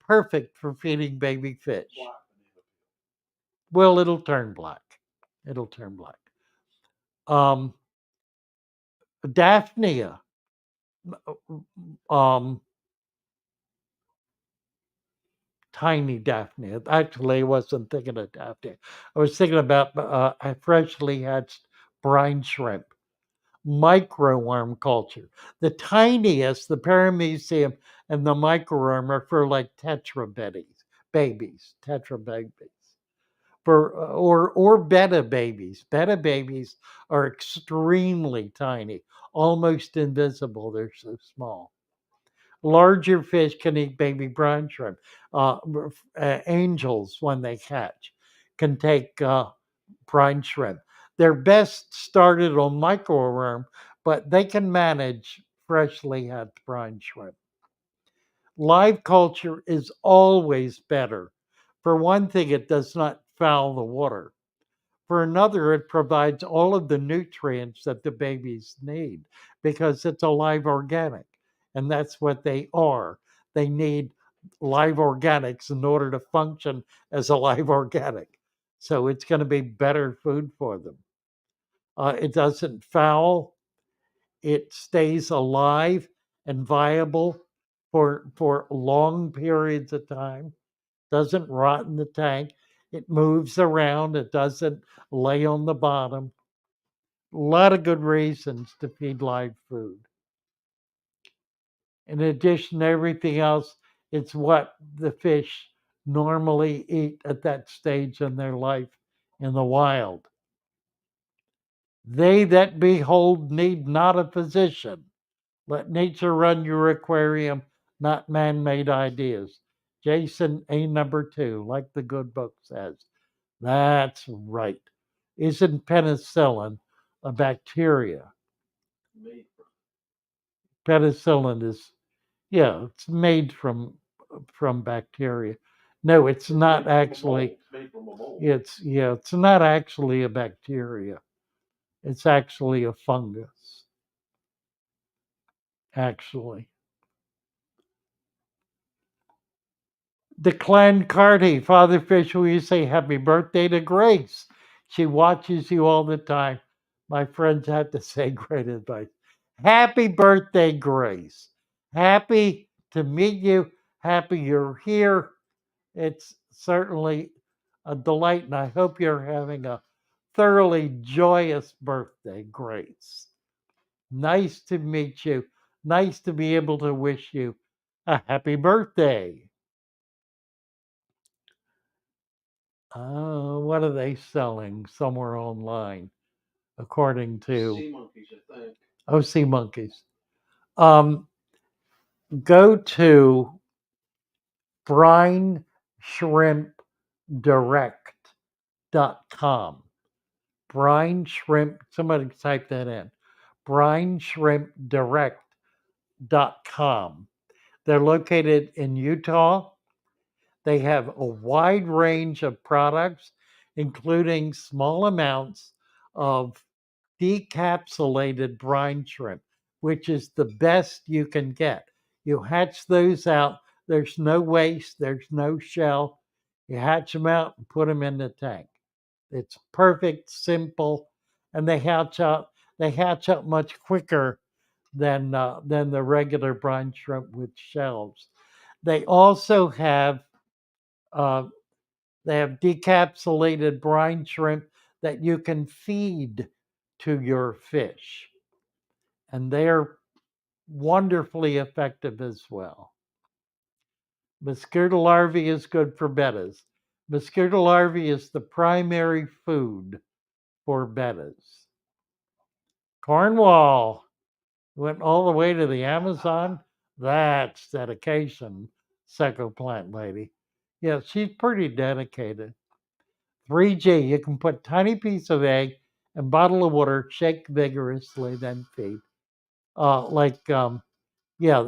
perfect for feeding baby fish. Well, it'll turn black. It'll turn black. Um, Daphnia. Um, Tiny Daphnia. Actually, I wasn't thinking of Daphnia. I was thinking about a freshly hatched brine shrimp, microworm culture. The tiniest, the paramecium and the microworm are for like tetra babies. Or betta babies. Betta babies are extremely tiny, almost invisible. They're so small. Larger fish can eat baby brine shrimp. Angels, when they catch, can take brine shrimp. They're best started on microworm, but they can manage freshly hatched brine shrimp. Live culture is always better. For one thing, it does not foul the water. For another, it provides all of the nutrients that the babies need because it's a live organic. And that's what they are. They need live organics in order to function as a live organic. So it's going to be better food for them. It doesn't foul, it stays alive and viable for long periods of time, doesn't rot in the tank. It moves around. It doesn't lay on the bottom. A lot of good reasons to feed live food. In addition to everything else, it's what the fish normally eat at that stage in their life in the wild. They that behold need not a physician. Let nature run your aquarium, not man made ideas. Jason A. number 2, like the good book says. That's right. Isn't penicillin a bacteria? Penicillin is, yeah, it's made from bacteria. No, it's not actually. It's not actually a bacteria. It's actually a fungus. Actually. The clan Carty, Father Fish, will you say happy birthday to Grace? She watches you all the time. My friends have to say great advice. Happy birthday, Grace. Happy to meet you. Happy you're here. It's certainly a delight, and I hope you're having a thoroughly joyous birthday, Grace. Nice to meet you. Nice to be able to wish you a happy birthday. What are they selling somewhere online? According to Sea Monkeys, I think. Oh, Sea Monkeys. Um, go to brineshrimpdirect.com. Brine Shrimp, somebody type that in. Brineshrimpdirect.com. They're located in Utah. They have a wide range of products, including small amounts of decapsulated brine shrimp, which is the best you can get. You hatch those out, there's no waste, there's no shell. You hatch them out and put them in the tank. It's perfect, simple, and they hatch out much quicker than the regular brine shrimp with shells. They also uh, have decapsulated brine shrimp that you can feed to your fish, and they're wonderfully effective as well. Mosquito larvae is good for bettas. Mosquito larvae is the primary food for bettas. Cornwall went all the way to the Amazon. That's dedication, Plant Lady. Yeah, she's pretty dedicated. 3G, you can put tiny piece of egg and bottle of water, shake vigorously, then feed. The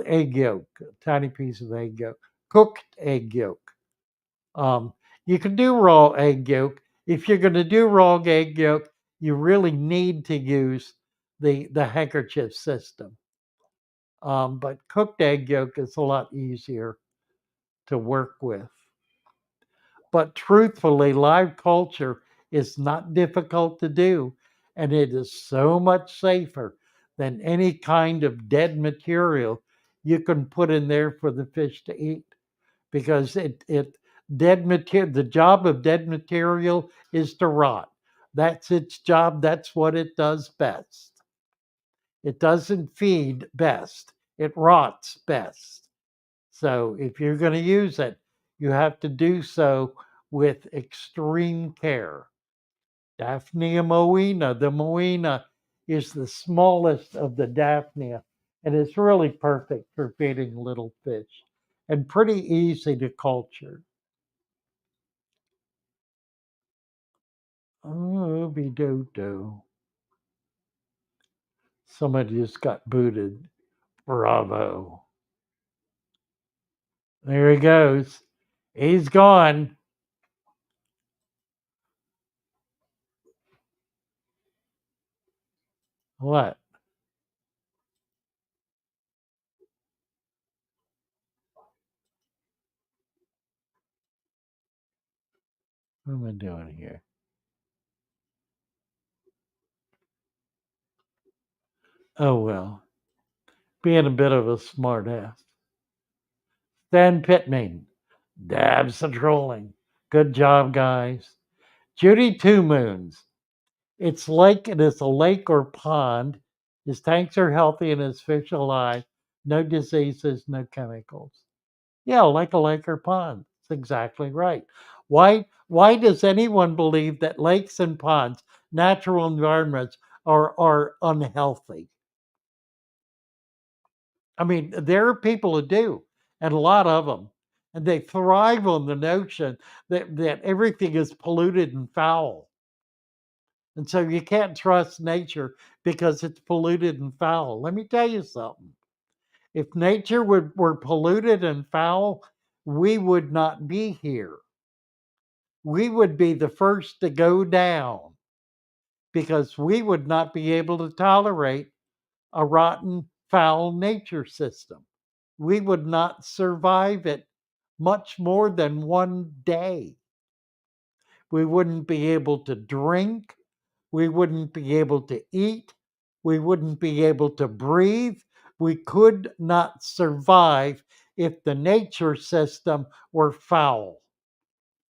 egg yolk, tiny piece of egg yolk, cooked egg yolk. Um, you can do raw egg yolk. If you're going to do raw egg yolk, you really need to use the handkerchief system. But cooked egg yolk is a lot easier to work with. But truthfully, live culture is not difficult to do, and it is so much safer than any kind of dead material you can put in there for the fish to eat. Because the job of dead material is to rot. That's its job. That's what it does best. It doesn't feed best. It rots best. So if you're going to use it, you have to do so with extreme care. Daphnia moena. The moena is the smallest of the Daphnia, and it's really perfect for feeding little fish and pretty easy to culture. Oh, be do do. Somebody just got booted. Bravo. There he goes. He's gone. What? What am I doing here? Oh, well. Being a bit of a smartass. Stan Pittman. Dabs the trolling. Good job, guys. Judy Two Moons. It's like it is a lake or pond. His tanks are healthy and his fish alive. No diseases, no chemicals. Yeah, like a lake or pond. That's exactly right. Why does anyone believe that lakes and ponds, natural environments, are unhealthy? I mean, there are people who do, and a lot of them. And they thrive on the notion that everything is polluted and foul. And so you can't trust nature because it's polluted and foul. Let me tell you something. If nature were polluted and foul, we would not be here. We would be the first to go down because we would not be able to tolerate a rotten, foul nature system. We would not survive it much more than one day. We wouldn't be able to drink. We wouldn't be able to eat. We wouldn't be able to breathe. We could not survive if the nature system were foul.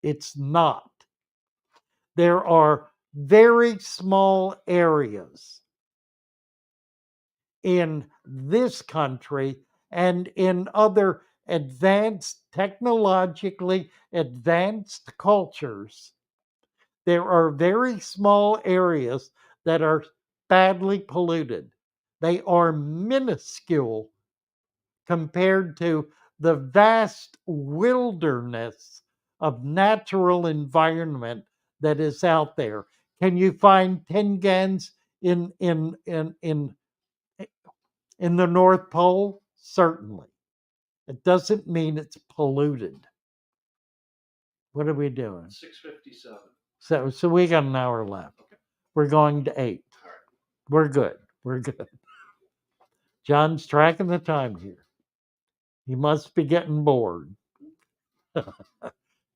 It's not. There are very small areas in this country and in other advanced, technologically advanced cultures. There are very small areas that are badly polluted. They are minuscule compared to the vast wilderness of natural environment that is out there. Can you find tingans in the North Pole? Certainly. It doesn't mean it's polluted. What are we doing? 6:57. So we got an hour left. Okay. We're going to 8. All right. We're good. We're good. John's tracking the time here. He must be getting bored.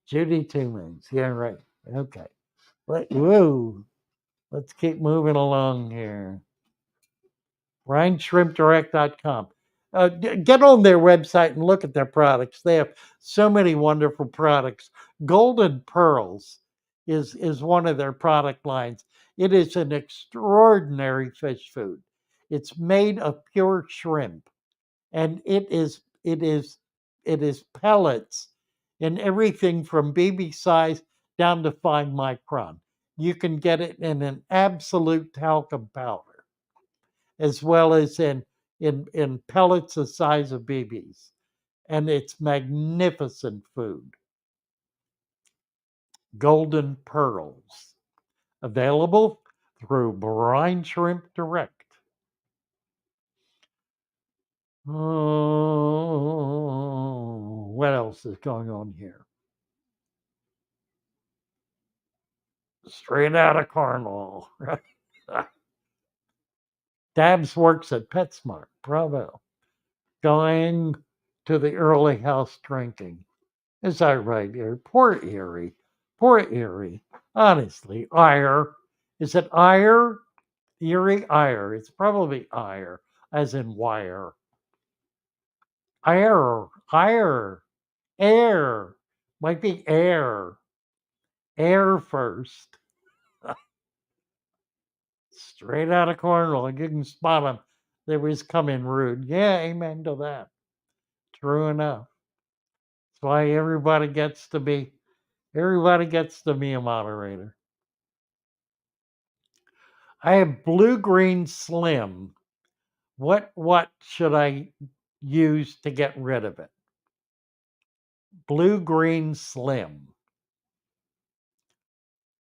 Judy Two Moons. Yeah, right. Okay. Whoa. Let's keep moving along here. RhineShrimpDirect.com. Get on their website and look at their products. They have so many wonderful products. Golden Pearls is one of their product lines. It is an extraordinary fish food. It's made of pure shrimp, and it is pellets in everything from BB size down to 5 micron. You can get it in an absolute talcum powder as well as in pellets the size of BBs. And it's magnificent food. Golden Pearls. Available through Brine Shrimp Direct. Oh, what else is going on here? Straight out of Cornwall. Dabs works at PetSmart. Bravo. Going to the early house drinking. Is that right, Erie? Poor Erie. Poor Erie. Honestly, ire. Is it ire? Erie ire. It's probably ire, as in wire. Ire. Ire. Air. Might be air. Air first. Straight out of Cornwall. You can spot him. They was coming rude. Yeah, amen to that. True enough. That's why everybody gets to be a moderator. I have blue green slim. What should I use to get rid of it? Blue green slim.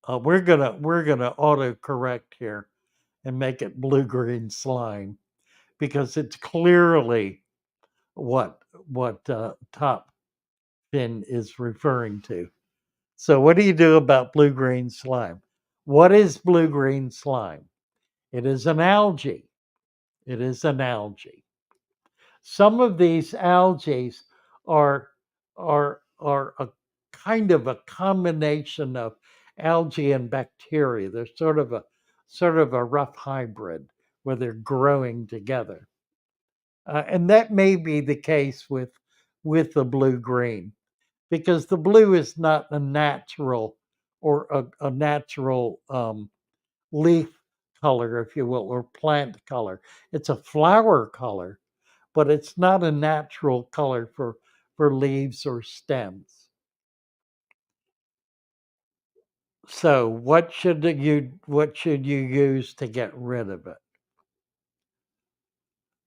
We're gonna auto correct here and make it blue green slime because it's clearly what top fin is referring to. So what do you do about blue-green slime? What is blue-green slime? It is an algae. It is an algae. Some of these algae are are a kind of a combination of algae and bacteria. They're sort of a rough hybrid where they're growing together. And that may be the case with the blue green, because the blue is not a natural or a natural leaf color, if you will, or plant color. It's a flower color, but it's not a natural color for leaves or stems. So what should you use to get rid of it?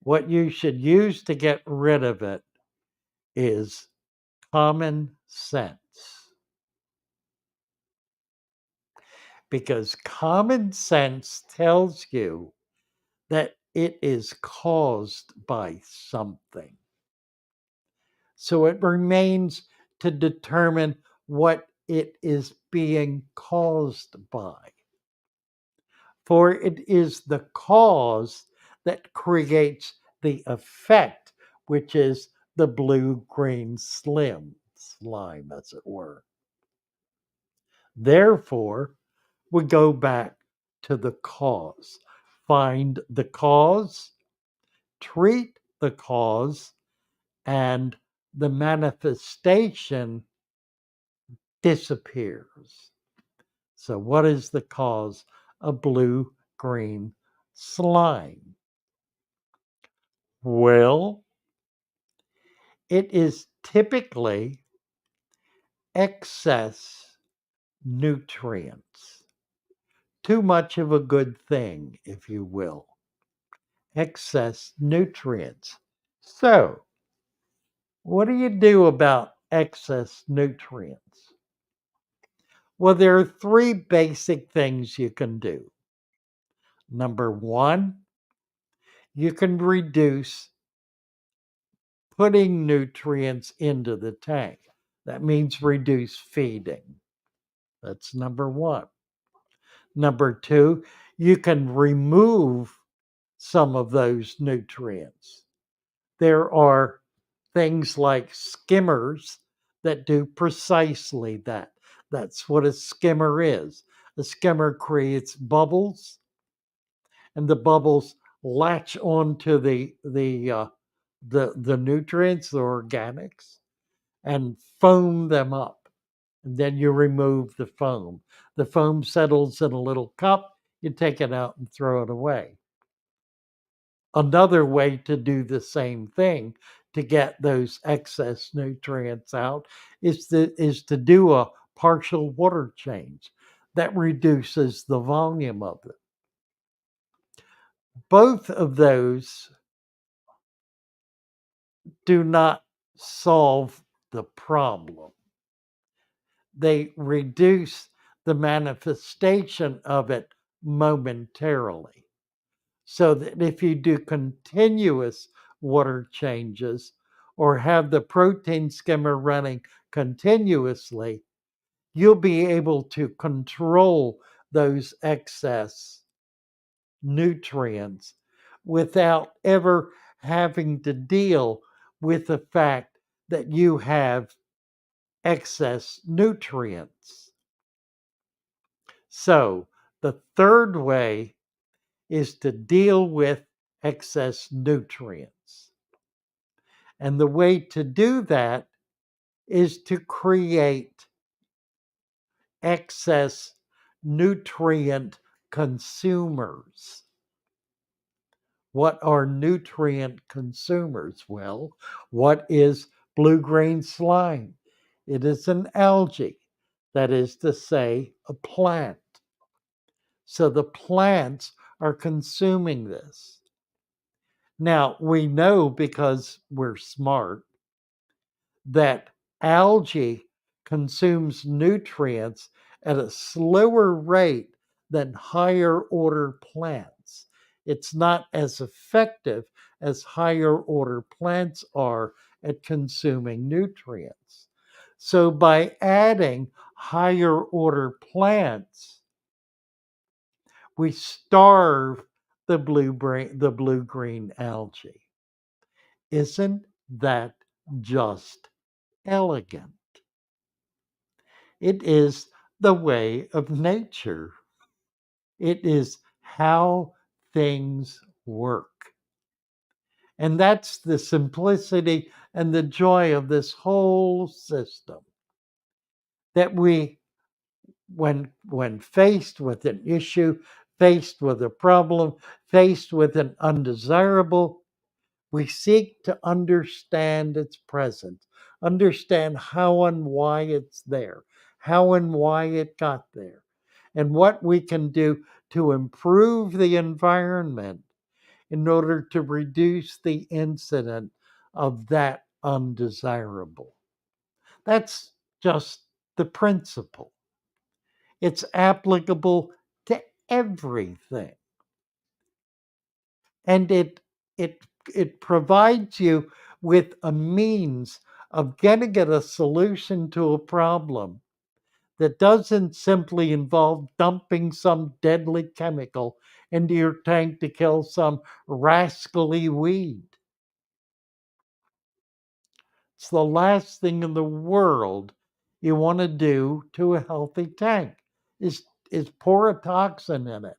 What you should use to get rid of it is common sense. Because common sense tells you that it is caused by something. So it remains to determine what it is being caused by. For it is the cause that creates the effect, which is the blue green slime, as it were. Therefore, we go back to the cause. Find the cause, treat the cause, and the manifestation disappears. So, what is the cause of blue green slime? Well, it is typically excess nutrients. Too much of a good thing, if you will. Excess nutrients. So, what do you do about excess nutrients? Well, there are three basic things you can do. Number one, you can reduce putting nutrients into the tank. That means reduce feeding. That's number one. Number two, you can remove some of those nutrients. There are things like skimmers that do precisely that. That's what a skimmer is. A skimmer creates bubbles, and the bubbles latch onto the nutrients, the organics, and foam them up. And then you remove the foam. The foam settles in a little cup. You take it out and throw it away. Another way to do the same thing to get those excess nutrients out is to do a partial water change that reduces the volume of it. Both of those do not solve the problem. They reduce the manifestation of it momentarily. So that if you do continuous water changes or have the protein skimmer running continuously, you'll be able to control those excess nutrients without ever having to deal with the fact that you have excess nutrients. So, the third way is to deal with excess nutrients. And the way to do that is to create excess nutrient consumers. What are nutrient consumers? Well, what is blue-green slime? It is an algae, that is to say, a plant. So the plants are consuming this. Now, we know because we're smart that algae consumes nutrients at a slower rate than higher order plants. It's not as effective as higher order plants are at consuming nutrients. So by adding higher order plants, we starve the blue green algae. Isn't that just elegant? It is the way of nature. It is how things work. And that's the simplicity and the joy of this whole system. That we, when faced with an issue, faced with a problem, faced with an undesirable, we seek to understand its presence, understand how and why it's there, how and why it got there, and what we can do to improve the environment in order to reduce the incident of that undesirable. That's just the principle. It's applicable to everything. And it it provides you with a means of getting at a solution to a problem that doesn't simply involve dumping some deadly chemical into your tank to kill some rascally weed. It's the last thing in the world you want to do to a healthy tank is pour a toxin in it.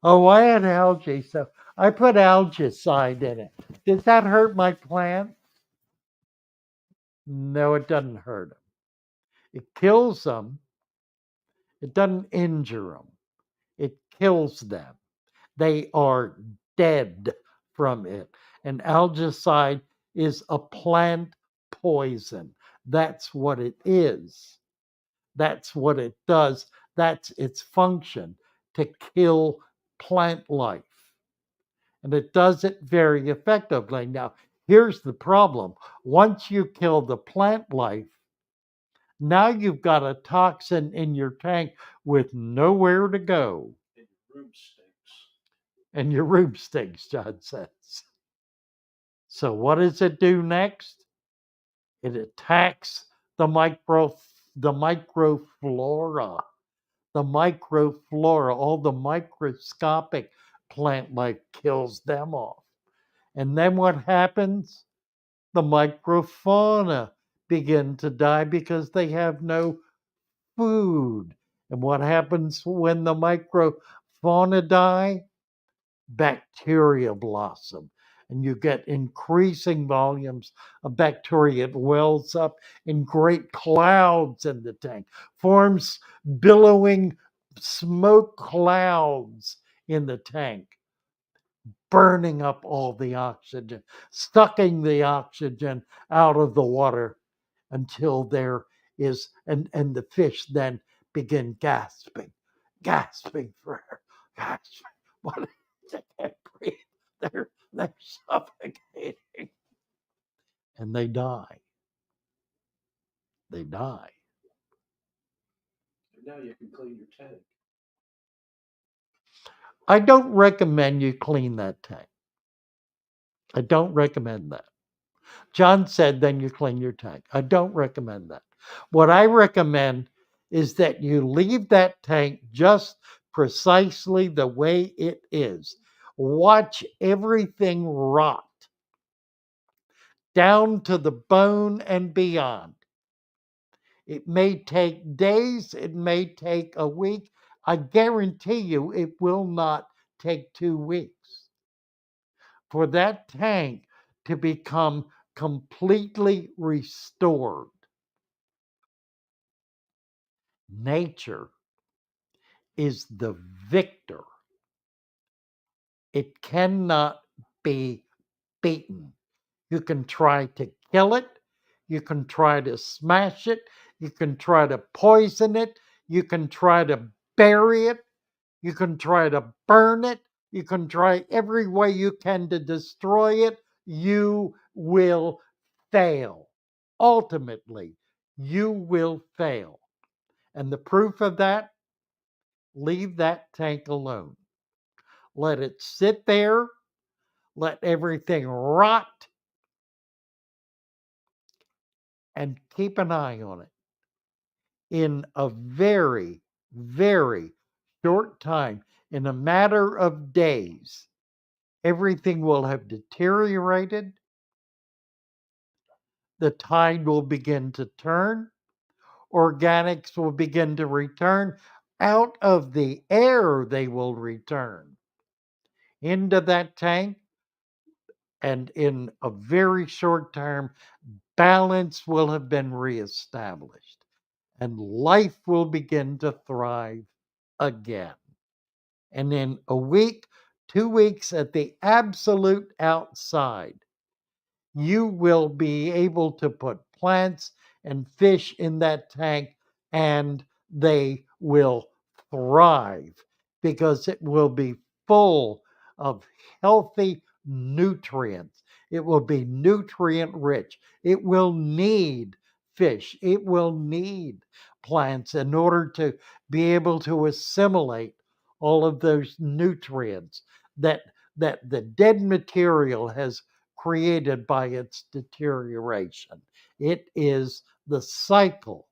Oh, I had algae, so I put algicide in it. Does that hurt my plant? No, it doesn't hurt them. It kills them. It doesn't injure them. It kills them. They are dead from it. And algicide is a plant poison. That's what it is. That's what it does. That's its function, to kill plant life. And it does it very effectively. Now, here's the problem. Once you kill the plant life, now you've got a toxin in your tank with nowhere to go. And your room stinks. And your room stinks, John says. So what does it do next? It attacks the microflora. The microflora, all the microscopic plant life, kills them off. And then what happens? The microfauna begin to die because they have no food. And what happens when the microfauna die? Bacteria blossom. And you get increasing volumes of bacteria. It wells up in great clouds in the tank, forms billowing smoke clouds in the tank, burning up all the oxygen, sucking the oxygen out of the water until there is, and the fish then begin gasping for air, gasping. What? They can't breathe. They're suffocating, and they die. They die. And now you can clean your tank. I don't recommend you clean that tank. I don't recommend that. John said, then you clean your tank. I don't recommend that. What I recommend is that you leave that tank just precisely the way it is. Watch everything rot down to the bone and beyond. It may take days, it may take a week. I guarantee you it will not take 2 weeks for that tank to become completely restored. Nature is the victor. It cannot be beaten. You can try to kill it. You can try to smash it. You can try to poison it. You can try to bury it. You can try to burn it. You can try every way you can to destroy it. You will fail. Ultimately, you will fail. And the proof of that, leave that tank alone. let it sit there, let everything rot, and keep an eye on it. In a very, very short time, in a matter of days, everything will have deteriorated. The tide will begin to turn. Organics will begin to return. Out of the air, they will return into that tank. And in a very short term, balance will have been reestablished and life will begin to thrive again. And in a week, 2 weeks at the absolute outside, you will be able to put plants and fish in that tank and they will thrive because it will be full of healthy nutrients. It will be nutrient rich. It will need fish. It will need plants in order to be able to assimilate all of those nutrients that the dead material has created by its deterioration. It is the cycle.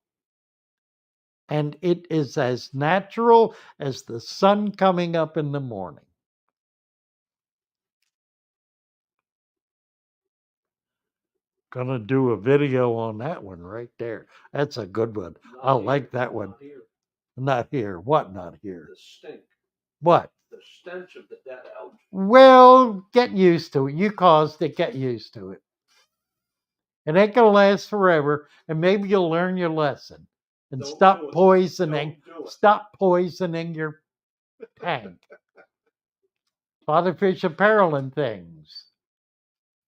And it is as natural as the sun coming up in the morning. Gonna do a video on that one right there. That's a good one. I like that one. Not here. What not here? The stink. What? The stench of the dead algae. Well, get used to it. You caused it. Get used to it. It ain't gonna last forever, and maybe you'll learn your lesson and Don't stop do it. poisoning. Don't do it. Stop poisoning your tank. Fatherfish apparel and things.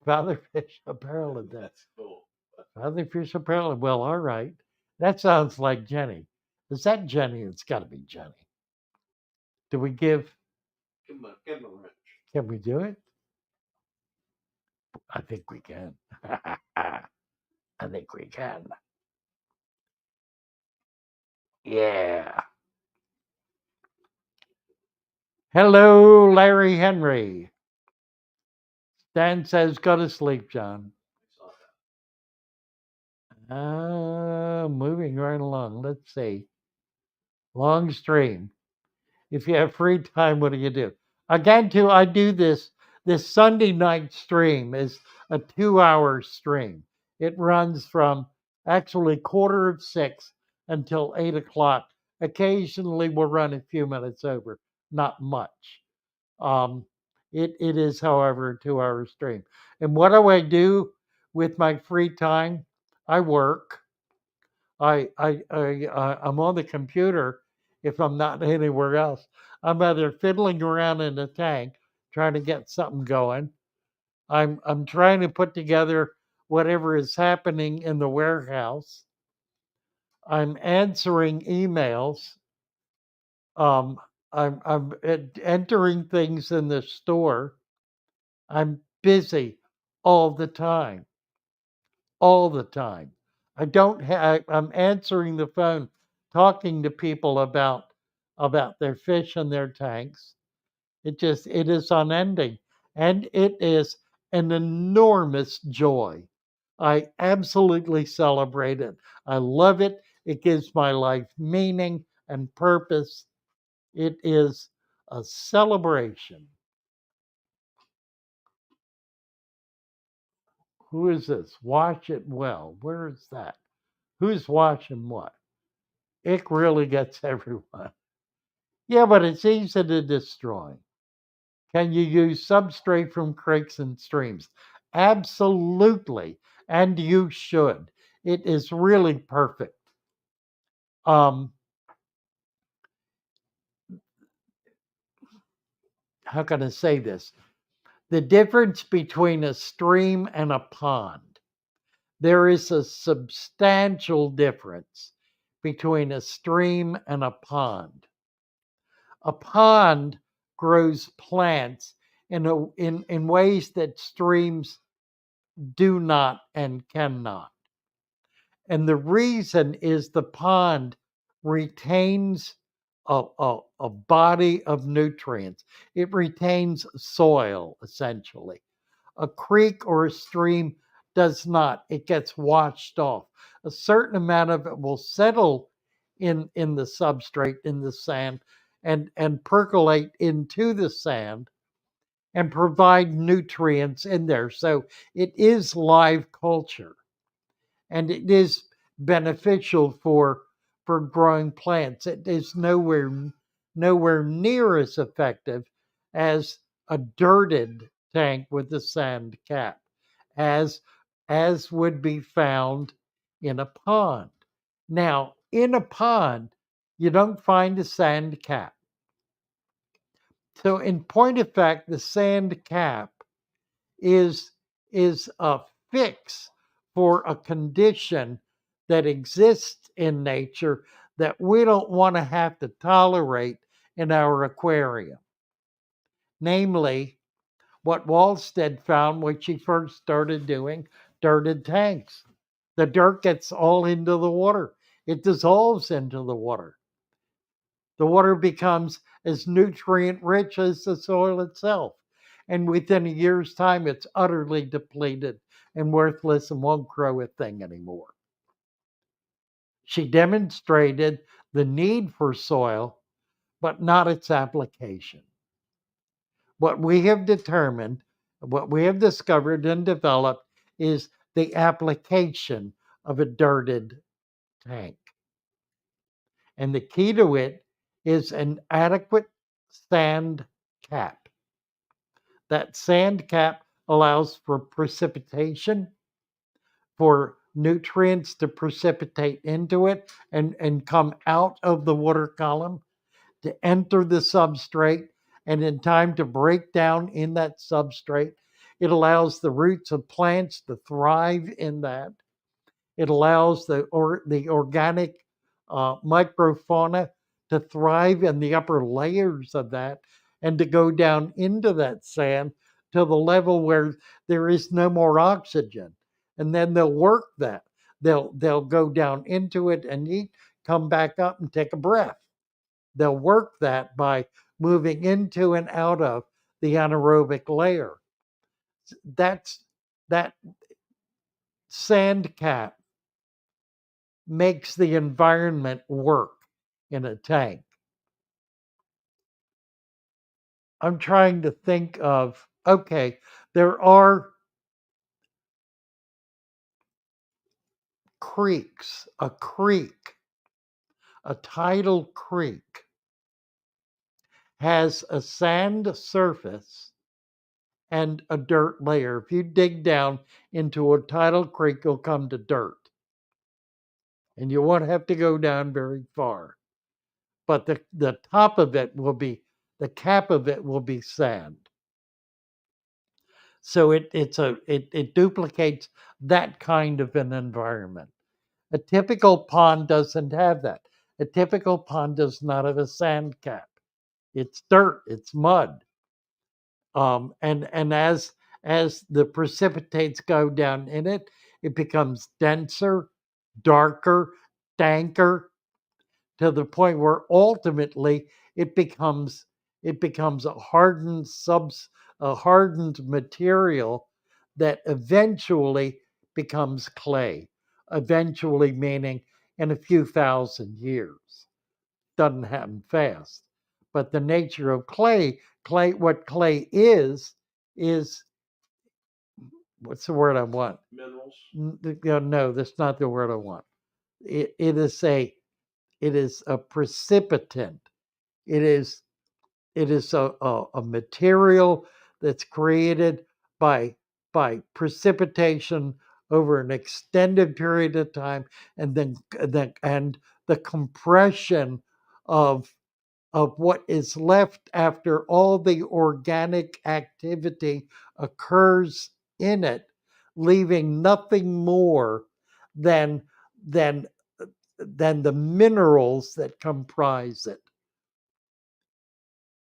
Fatherfish apparel and things. That's cool. Fatherfish apparel. Well, all right. That sounds like Jenny. Is that Jenny? It's got to be Jenny. Do we give? Give him a wrench. Can we do it? I think we can. I think we can. Yeah. Hello, Larry Henry. Dan says, go to sleep, John. Moving right along. Let's see. Long stream. If you have free time, what do? Again, too, I do this. This Sunday night stream is a 2-hour stream. It runs from actually 5:45 until 8 o'clock. Occasionally, we'll run a few minutes over, not much. It is, however, a 2-hour stream. And what do I do with my free time? I work. I'm on the computer if I'm not anywhere else. I'm either fiddling around in the tank trying to get something going. I'm trying to put together whatever is happening in the warehouse. I'm answering emails. I'm entering things in the store. I'm busy all the time. All the time. I don't have. I'm answering the phone, talking to people about their fish and their tanks. It is unending, and it is an enormous joy. I absolutely celebrate it. I love it. It gives my life meaning and purpose. It is a celebration. Who is this? Watch it well. Where is that? Who's watching what? It really gets everyone. Yeah, but it's easy to destroy. Can you use substrate from creeks and streams? Absolutely. And you should. It is really perfect. How can I say this? The difference between a stream and a pond. There is a substantial difference between a stream and a pond. A pond grows plants in ways that streams do not and cannot. And the reason is the pond retains a body of nutrients. It retains soil, essentially. A creek or a stream does not. It gets washed off. A certain amount of it will settle in the substrate, in the sand, and percolate into the sand and provide nutrients in there. So it is live culture, and it is beneficial for growing plants. It is nowhere near as effective as a dirted tank with a sand cap, as as would be found in a pond. Now, in a pond, you don't find a sand cap. So, in point of fact, the sand cap is is a fix for a condition that exists in nature that we don't want to have to tolerate in our aquarium. Namely, what Walstead found when she first started doing dirted tanks. The dirt gets all into the water. It dissolves into the water. The water becomes as nutrient rich as the soil itself. And within a year's time, it's utterly depleted and worthless and won't grow a thing anymore. She demonstrated the need for soil, but not its application. What we have determined, what we have discovered and developed is the application of a dirted tank. And the key to it is an adequate sand cap. That sand cap allows for precipitation, for nutrients to precipitate into it and come out of the water column, to enter the substrate, and in time to break down in that substrate. It allows the roots of plants to thrive in that. It allows the organic microfauna to thrive in the upper layers of that and to go down into that sand to the level where there is no more oxygen. And then they'll work that. They'll go down into it and eat, come back up and take a breath. They'll work that by moving into and out of the anaerobic layer. That's that sand cap makes the environment work in a tank. I'm trying to think of, okay, there are creeks. A creek, a tidal creek, has a sand surface and a dirt layer. If you dig down into a tidal creek, you'll come to dirt. And you won't have to go down very far. But the top of it will be, the cap of it will be sand. So it duplicates that kind of an environment. A typical pond doesn't have that. A typical pond does not have a sand cap. It's dirt, it's mud. And as the precipitates go down in it, it becomes denser, darker, danker, to the point where ultimately it becomes a hardened material that eventually becomes clay. Eventually meaning in a few thousand years. Doesn't happen fast. But the nature of what clay is what's the word I want? Minerals. No, that's not the word I want. It is a precipitant. It is a material that's created by precipitation over an extended period of time, and then the compression of what is left after all the organic activity occurs in it, leaving nothing more than than than the minerals that comprise it.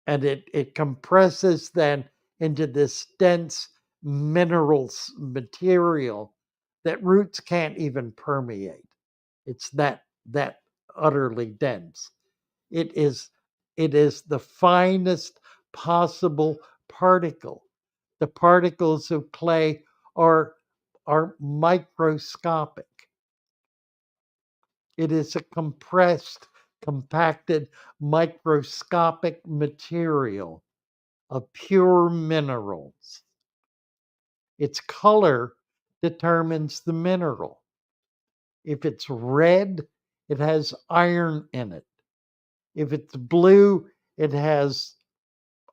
And it compresses then into this dense minerals material that roots can't even permeate. It's that utterly dense. It is the finest possible particle. The particles of clay are microscopic. It is a compressed, compacted, microscopic material of pure minerals. Its color determines the mineral. If it's red, it has iron in it. If it's blue, it has,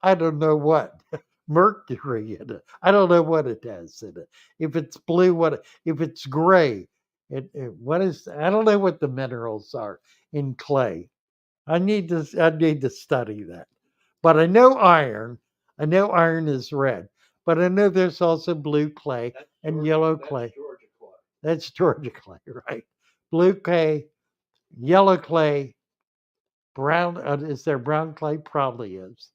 I don't know what, mercury in it. I don't know what it has in it. If it's blue, if it's gray, what is, I don't know what the minerals are in clay. I need to study that. But I know iron. I know iron is red. But I know there's also blue clay and yellow clay. Georgia clay. That's Georgia clay, right? Blue clay, yellow clay, brown. Is there brown clay? Probably is.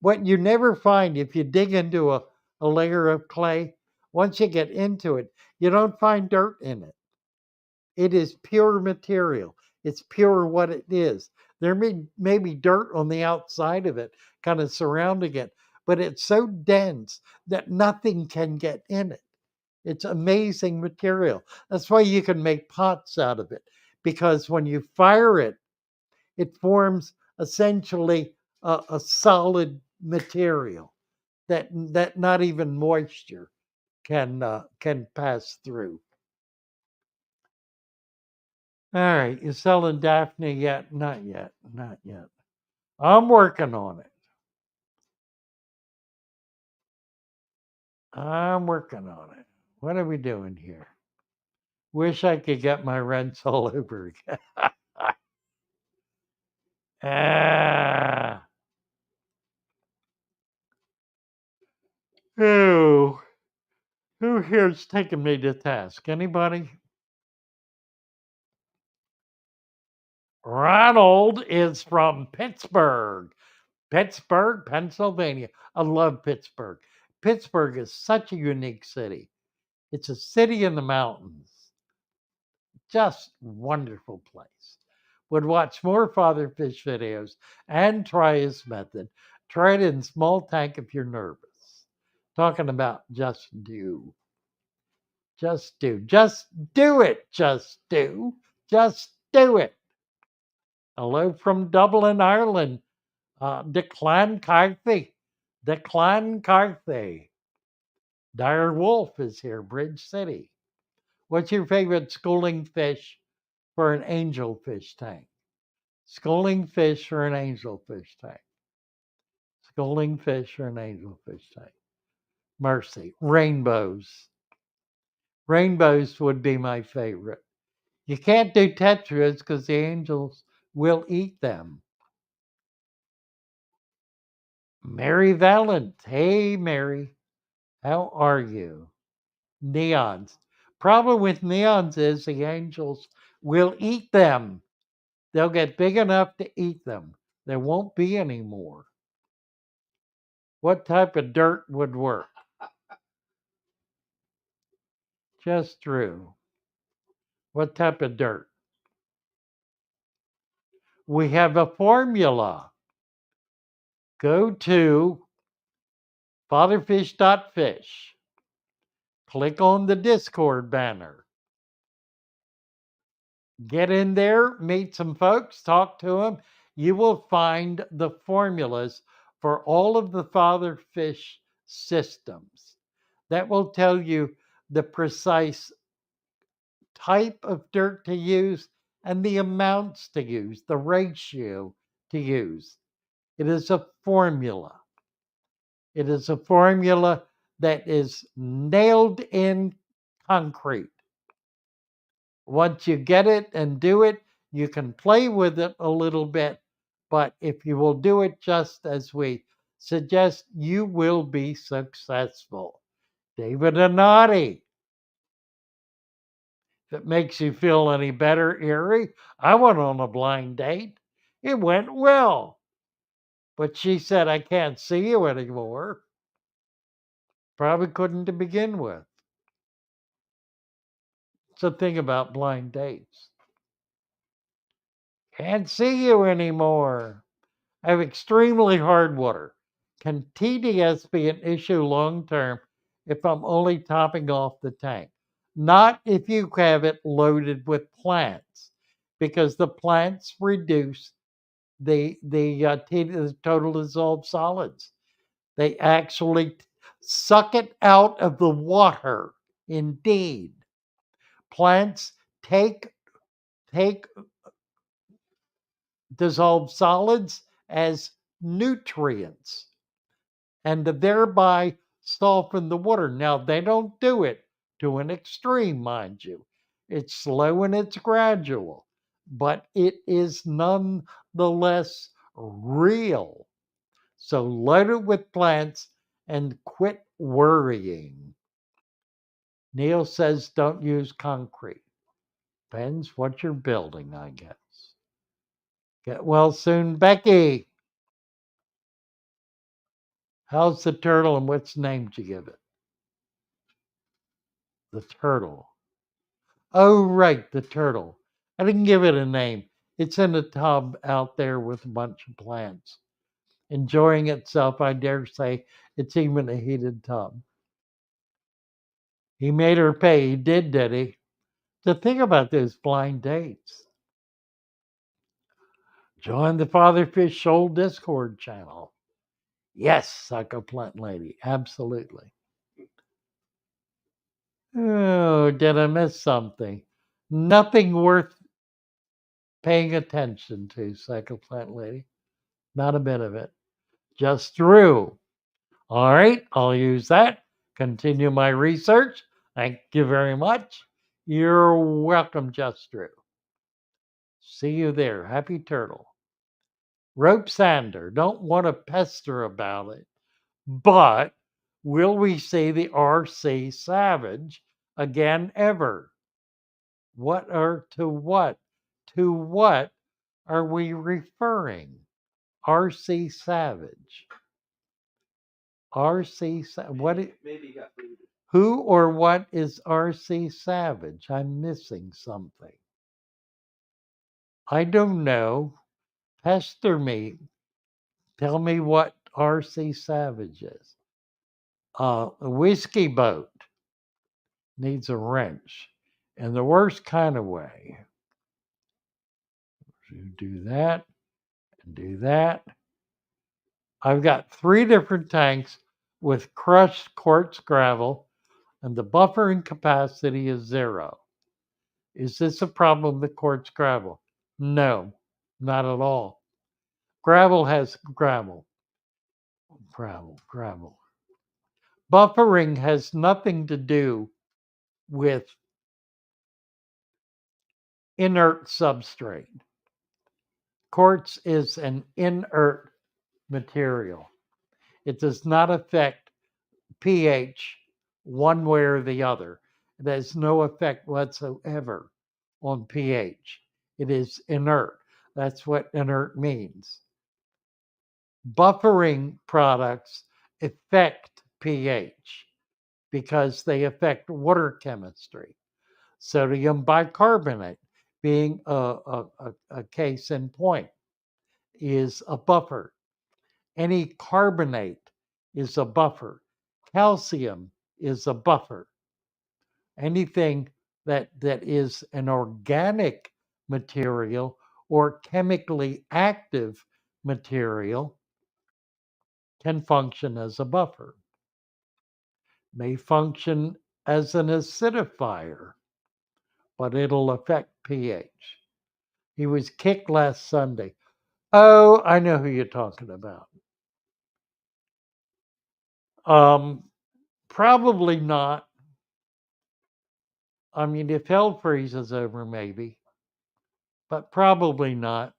What you never find if you dig into a layer of clay, once you get into it, you don't find dirt in it. It is pure material. It's pure what it is. There may be dirt on the outside of it, kind of surrounding it, but it's so dense that nothing can get in it. It's amazing material. That's why you can make pots out of it, because when you fire it, it forms essentially a solid material that not even moisture can pass through. All right, you selling Daphne yet? Not yet. Not yet. I'm working on it. I'm working on it. What are we doing here? Wish I could get my rents all over again. ah. Who? Who here's taking me to task? Anybody? Ronald is from Pittsburgh. Pittsburgh, Pennsylvania. I love Pittsburgh. Pittsburgh is such a unique city. It's a city in the mountains. Just wonderful place. Would watch more father fish videos and try his method. Try it in small tank if you're nervous. Talking about just do. Just do. Just do it. Just do. Just do it. Hello from Dublin, Ireland. Declan Carthy. Declan Carthy. Dire Wolf is here, Bridge City. What's your favorite schooling fish for an angelfish tank? Schooling fish for an angelfish tank. Schooling fish for an angelfish tank. Mercy. Rainbows. Rainbows would be my favorite. You can't do tetras because the angels will eat them. Mary Valent. Hey, Mary. How are you? Neons. Problem with neons is the angels will eat them. They'll get big enough to eat them. There won't be any more. What type of dirt would work? Just true. What type of dirt? We have a formula. Go to fatherfish.fish. Click on the Discord banner. Get in there, meet some folks, talk to them. You will find the formulas for all of the father fish systems. That will tell you the precise type of dirt to use and the amounts to use, the ratio to use. It is a formula. It is a formula that is nailed in concrete. Once you get it and do it, you can play with it a little bit, but if you will do it just as we suggest, you will be successful. David Anati. If it makes you feel any better, Erie, I went on a blind date. It went well. But she said, I can't see you anymore. Probably couldn't to begin with. It's a thing about blind dates. Can't see you anymore. I have extremely hard water. Can TDS be an issue long term if I'm only topping off the tank? Not if you have it loaded with plants, because the plants reduce the total dissolved solids. They actually suck it out of the water. Indeed, plants take dissolved solids as nutrients and to thereby soften the water. Now, they don't do it to an extreme, mind you. It's slow and it's gradual, but it is nonetheless real. So load it with plants and quit worrying. Neil says don't use concrete. Depends what you're building, I guess. Get well soon, Becky. How's the turtle and what's name did you give it? The turtle. Oh, right, the turtle. I didn't give it a name. It's in a tub out there with a bunch of plants, enjoying itself. I dare say it's even a heated tub. He made her pay. He did he? To think about those blind dates. Join the Father Fish Shoal Discord channel. Yes, Psychoplant Lady. Absolutely. Oh, did I miss something? Nothing worth paying attention to, Psychoplant Lady. Not a bit of it. Just Drew. All right, I'll use that. Continue my research. Thank you very much. You're welcome, Just Drew. See you there. Happy turtle. Rope sander. Don't want to pester about it. But will we see the RC Savage again ever? What or to what? To what are we referring? RC Savage. RC what? Maybe got who or what is RC Savage? I'm missing something. I don't know. Pester me. Tell me what RC Savage is. A whiskey boat needs a wrench in the worst kind of way. You do that and do that. I've got 3 different tanks with crushed quartz gravel, and the buffering capacity is 0. Is this a problem with quartz gravel? No, not at all. Gravel has gravel. Gravel. Buffering has nothing to do with inert substrate. Quartz is an inert material. It does not affect pH one way or the other. It has no effect whatsoever on pH. It is inert. That's what inert means. Buffering products affect pH because they affect water chemistry. Sodium bicarbonate, being a case in point, is a buffer. Any carbonate is a buffer. Calcium is a buffer. Anything that is an organic material or chemically active material can function as a buffer. May function as an acidifier, but it'll affect pH. He was kicked last Sunday. Oh, I know who you're talking about. Probably not. I mean, if hell freezes over, maybe, but probably not.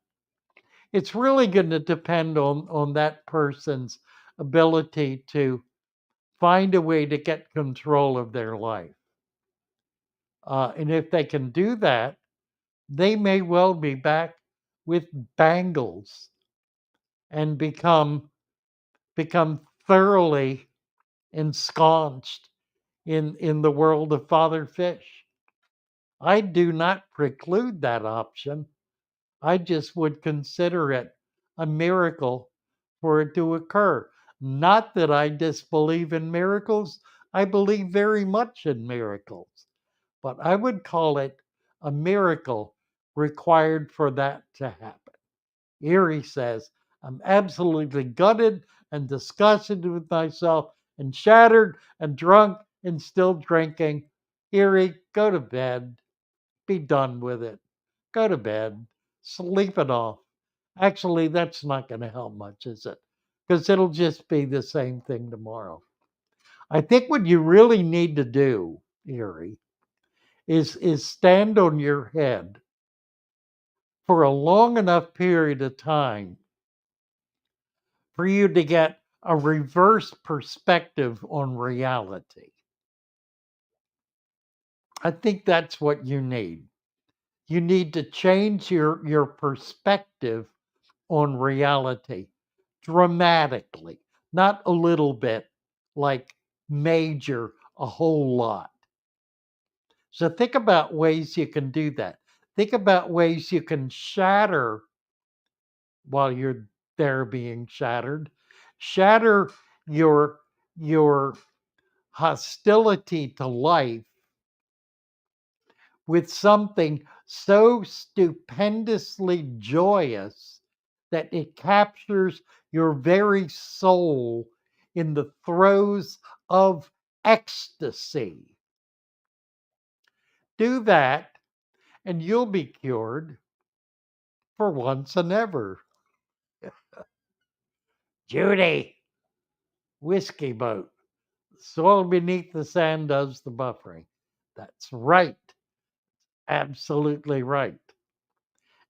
It's really going to depend on that person's ability to find a way to get control of their life. And if they can do that, they may well be back with bangles and become thoroughly ensconced in the world of father fish. I do not preclude that option. I just would consider it a miracle for it to occur. Not that I disbelieve in miracles, I believe very much in miracles, but I would call it a miracle required for that to happen. Erie says, I'm absolutely gutted and disgusted with myself and shattered and drunk and still drinking. Erie, go to bed. Be done with it. Go to bed. Sleep it off. Actually, that's not going to help much, is it? Because it'll just be the same thing tomorrow. I think what you really need to do, Erie, is stand on your head for a long enough period of time for you to get a reverse perspective on reality. I think that's what you need. You need to change your perspective on reality dramatically, not a little bit, like major, a whole lot. So think about ways you can do that. Think about ways you can shatter while you're there being shattered. Shatter your your hostility to life with something so stupendously joyous that it captures your very soul in the throes of ecstasy. Do that, and you'll be cured for once and ever. Judy, whiskey boat. Soil beneath the sand does the buffering. That's right. Absolutely right.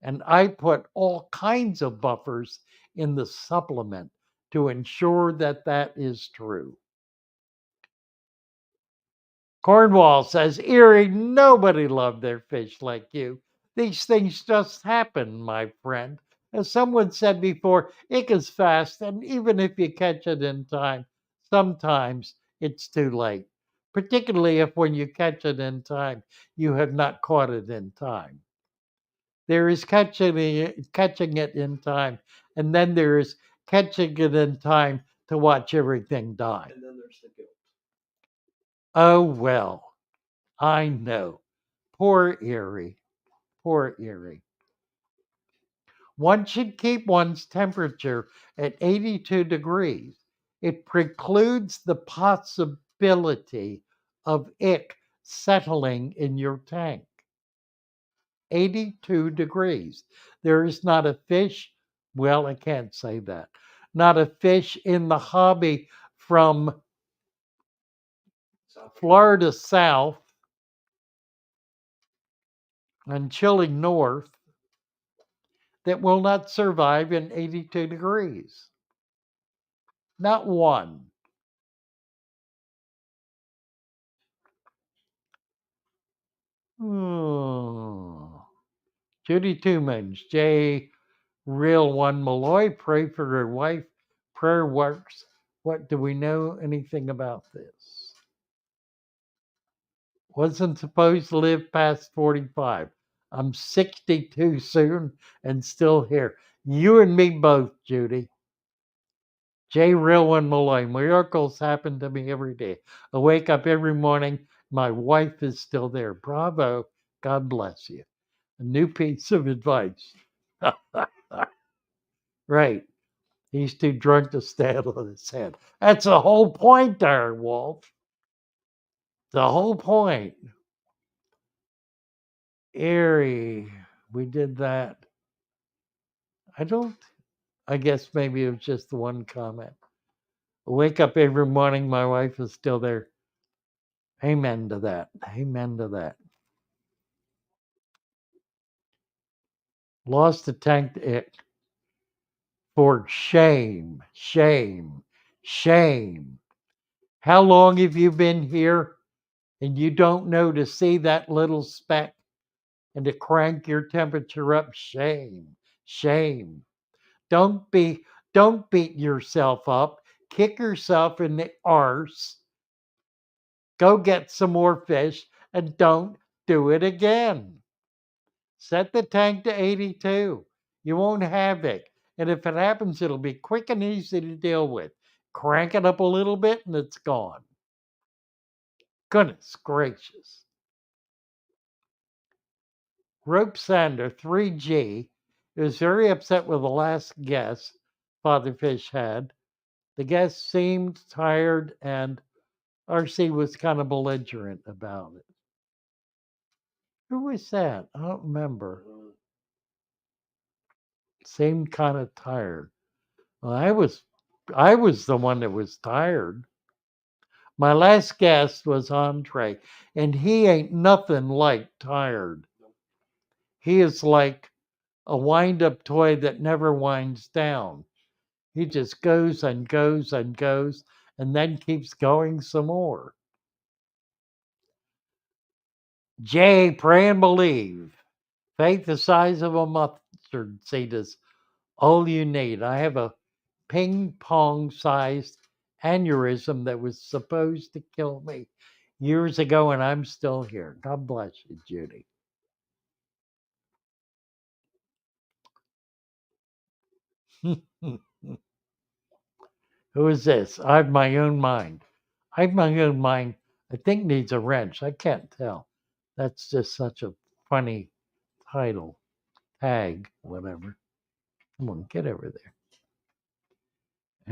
And I put all kinds of buffers in the supplement to ensure that that is true. Cornwall says, Erie, nobody loved their fish like you. These things just happen, my friend. As someone said before, it is fast, and even if you catch it in time, sometimes it's too late. Particularly if when you catch it in time, you have not caught it in time. There is catching it in time, and then there is catching it in time to watch everything die. And then there's the guilt. Oh well, I know. Poor Erie. Poor Erie. One should keep one's temperature at 82 degrees. It precludes the possibility of ick settling in your tank. 82 degrees. There is not a fish, well, I can't say that, not a fish in the hobby from Florida south and Chile north that will not survive in 82 degrees. Not one. Oh. Judy Toomans, J. Real One Malloy, pray for her wife. Prayer works. What do we know anything about this? Wasn't supposed to live past 45. I'm 62 soon and still here. You and me both, Judy. J. Real One Malloy, miracles happen to me every day. I wake up every morning, my wife is still there. Bravo. God bless you. A new piece of advice. Right. He's too drunk to stand on his head. That's the whole point there, Wolf. The whole point. Eerie. We did that. I guess maybe it was just the one comment. I wake up every morning, my wife is still there. Amen to that. Amen to that. Lost a tank to ick. For shame, shame, shame. How long have you been here and you don't know to see that little speck and to crank your temperature up? Shame, shame. Don't be, don't beat yourself up. Kick yourself in the arse. Go get some more fish and don't do it again. Set the tank to 82. You won't have it. And if it happens, it'll be quick and easy to deal with. Crank it up a little bit and it's gone. Goodness gracious. Rope Sander 3G was very upset with the last guest Father Fish had. The guest seemed tired and RC was kind of belligerent about it. Who was that? I don't remember. Seemed kind of tired. Well, I was the one that was tired. My last guest was Andre, and he ain't nothing like tired. He is like a wind up toy that never winds down. He just goes and goes and goes and then keeps going some more. J, pray and believe. Faith the size of a mustard seed is all you need. I have a ping pong sized aneurysm that was supposed to kill me years ago, and I'm still here. God bless you, Judy. Who is this? I have my own mind. I have my own mind. I think needs a wrench. I can't tell. That's just such a funny title, tag, whatever. Come on, get over there.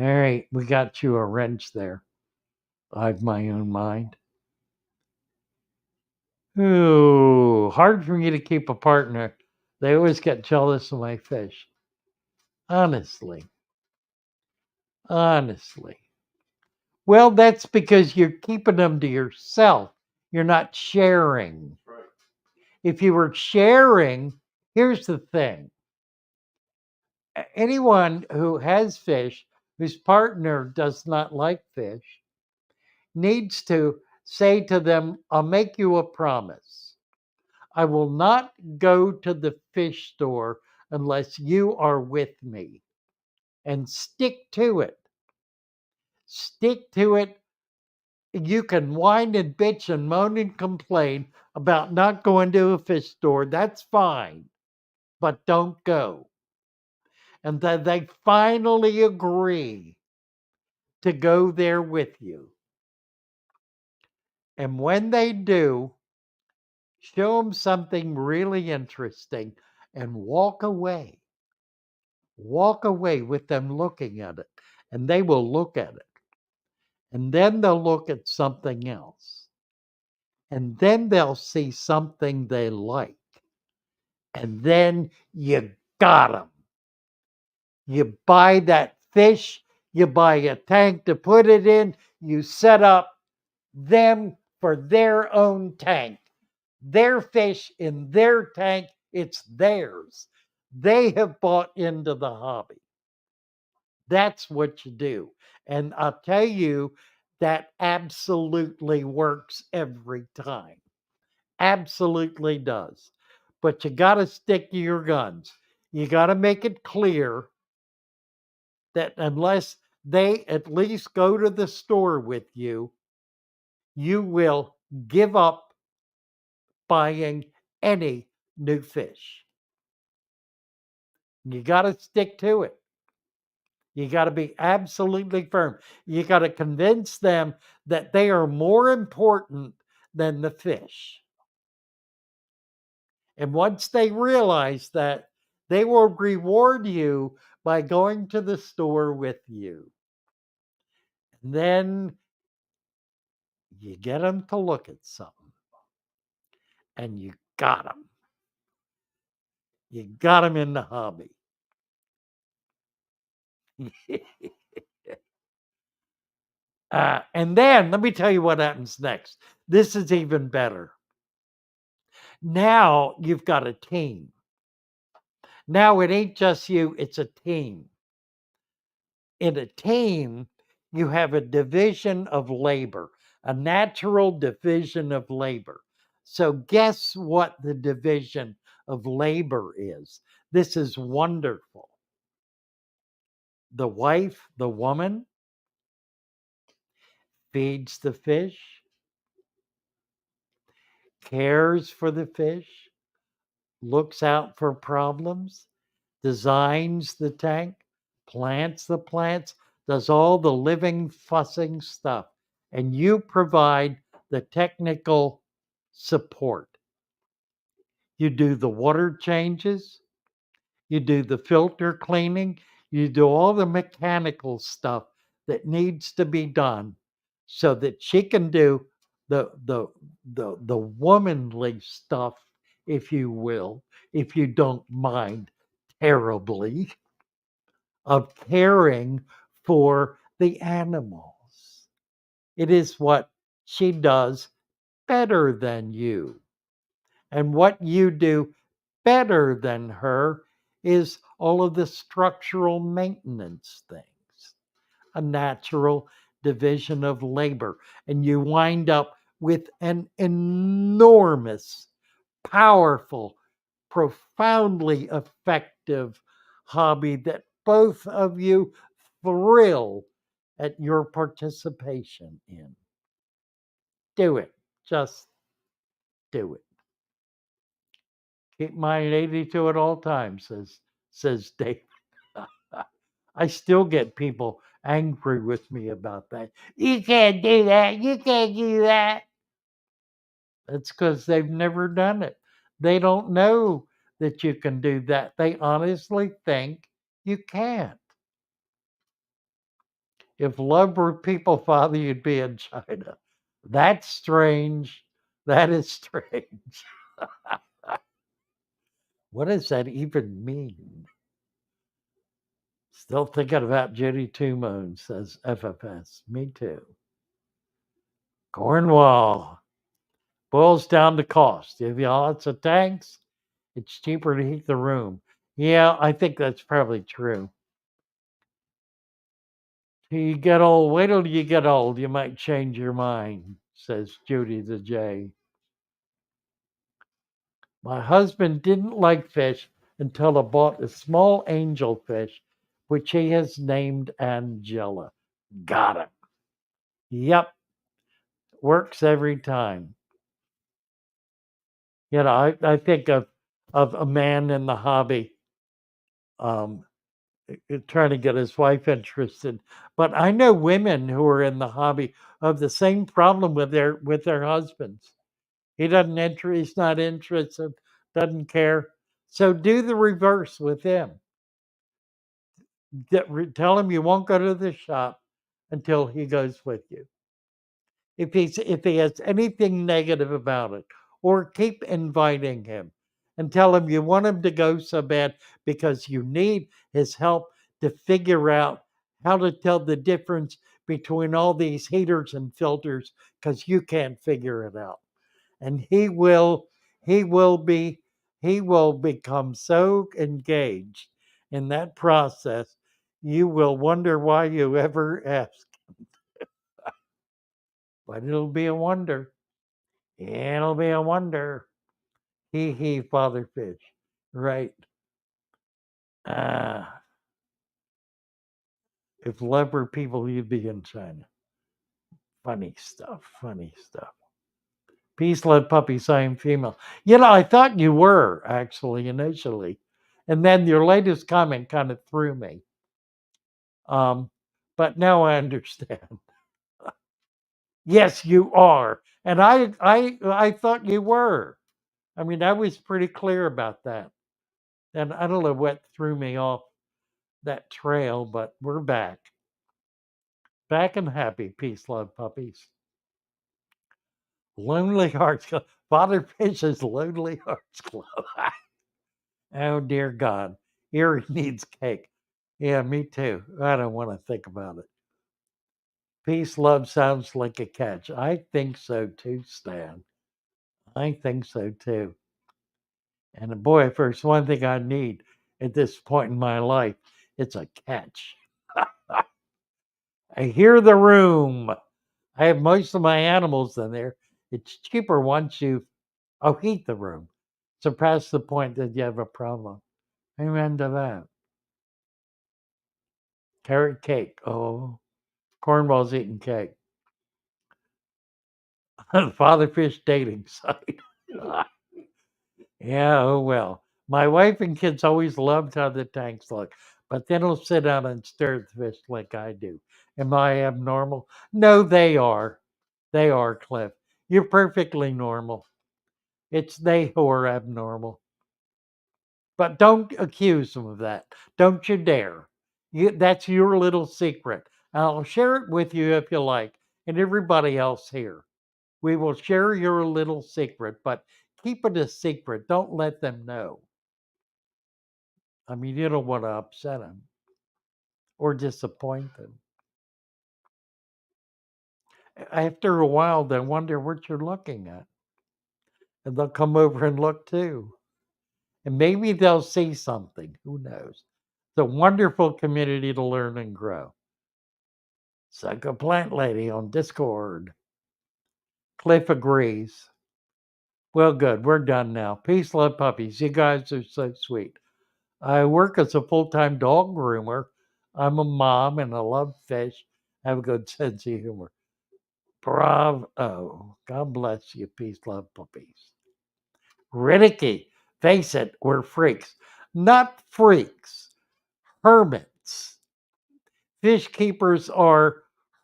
All right, we got you a wrench there. I have my own mind. Ooh, hard for me to keep a partner. They always get jealous of my fish. Honestly. Honestly. Well, that's because you're keeping them to yourself. You're not sharing. Right. If you were sharing, here's the thing. Anyone who has fish whose partner does not like fish needs to say to them, I'll make you a promise. I will not go to the fish store unless you are with me. And stick to it. Stick to it. You can whine and bitch and moan and complain about not going to a fish store. That's fine. But don't go. And then they finally agree to go there with you. And when they do, show them something really interesting and walk away. Walk away with them looking at it. And they will look at it. And then they'll look at something else. And then they'll see something they like. And then you got them. You buy that fish, you buy a tank to put it in, you set up them for their own tank. Their fish in their tank, it's theirs. They have bought into the hobby. That's what you do. And I'll tell you, that absolutely works every time. Absolutely does. But you got to stick to your guns. You got to make it clear that unless they at least go to the store with you, you will give up buying any new fish. You got to stick to it. You got to be absolutely firm. You got to convince them that they are more important than the fish. And once they realize that, they will reward you by going to the store with you. And then you get them to look at something. And you got them. You got them in the hobby. And then let me tell you what happens next. This is even better. Now you've got a team. Now it ain't just you, it's a team. In a team, you have a division of labor, a natural division of labor. So, guess what the division of labor is? This is wonderful. The wife, the woman, feeds the fish, cares for the fish, looks out for problems, designs the tank, plants the plants, does all the living, fussing stuff. And you provide the technical support. You do the water changes, you do the filter cleaning, you do all the mechanical stuff that needs to be done so that she can do the womanly stuff, if you will, if you don't mind terribly, of caring for the animals. It is what she does better than you. And what you do better than her is all of the structural maintenance things, a natural division of labor. And you wind up with an enormous, powerful, profoundly effective hobby that both of you thrill at your participation in. Do it. Just do it. Keep my 82 at all times, says Dave. I still get people angry with me about that. You can't do that. You can't do that. That's because they've never done it. They don't know that you can do that. They honestly think you can't. If love were people, Father, you'd be in China. That's strange. That is strange. What does that even mean? Still thinking about Judy Two Moons, says FFS. Me too. Cornwall. Boils down to cost. If you have lots of tanks, it's cheaper to heat the room. Yeah, I think that's probably true. You get old, wait till you get old, you might change your mind, says Judy the J. My husband didn't like fish until I bought a small angelfish, which he has named Angela. Got it. Yep, works every time. I think of a man in the hobby um, trying to get his wife interested. But I know women who are in the hobby have the same problem with their husbands. He doesn't enter. He's not interested. Doesn't care. So do the reverse with him. Tell him you won't go to the shop until he goes with you. If he has anything negative about it, or keep inviting him and tell him you want him to go so bad because you need his help to figure out how to tell the difference between all these heaters and filters because you can't figure it out. And he will be he will become so engaged in that process you will wonder why you ever asked. But it'll be a wonder. It'll be a wonder. He, Father Fish. Right. Ah, if leopard people, you'd be in China. Funny stuff. Funny stuff. Peace, love, puppy, sign, female. I thought you were actually initially. And then your latest comment kind of threw me. Um, but now I understand. Yes, you are. And I thought you were. I mean, I was pretty clear about that. And I don't know what threw me off that trail, but we're back. Back and happy. Peace, love, puppies. Lonely Hearts Club. Father Fish's Lonely Hearts Club. Oh, dear God. Erie needs cake. Yeah, me too. I don't want to think about it. Peace, love sounds like a catch. I think so too, Stan. I think so too. And boy, if there's one thing I need at this point in my life, it's a catch. I hear the room. I have most of my animals in there. It's cheaper once you heat the room. Surpass the point that you have a problem. Amen to that. Carrot cake. Oh, Cornwall's eating cake. Father Fish dating site. Yeah, oh well. My wife and kids always loved how the tanks look, but they don't sit down and stare at the fish like I do. Am I abnormal? No, they are. They are, Cliff. You're perfectly normal. It's they who are abnormal. But don't accuse them of that. Don't you dare. That's your little secret. I'll share it with you if you like, and everybody else here. We will share your little secret, but keep it a secret. Don't let them know. I mean, you don't want to upset them or disappoint them. After a while, they wonder what you're looking at, and they'll come over and look too. And maybe they'll see something. Who knows? It's a wonderful community to learn and grow. Psycho Plant Lady on Discord. Cliff agrees. Well, good. We're done now. Peace, love, puppies. You guys are so sweet. I work as a full time dog groomer. I'm a mom and I love fish. I have a good sense of humor. Bravo. God bless you. Peace, love, puppies. Riddicky. Face it, we're freaks. Not freaks, hermits. Fish keepers are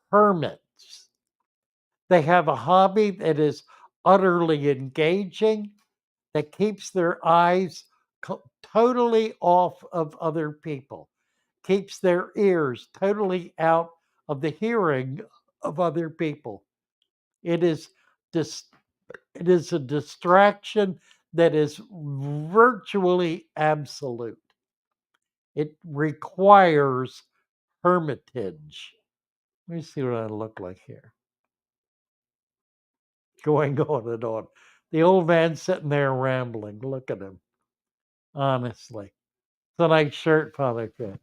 hermits. They have a hobby that is utterly engaging, that keeps their eyes totally off of other people, keeps their ears totally out of the hearing of other people. It is dis- it is a distraction that is virtually absolute. It requires hermitage. Let me see what I look like here. Going on and on. The old man sitting there rambling. Look at him. Honestly. It's a nice shirt, Father Fish.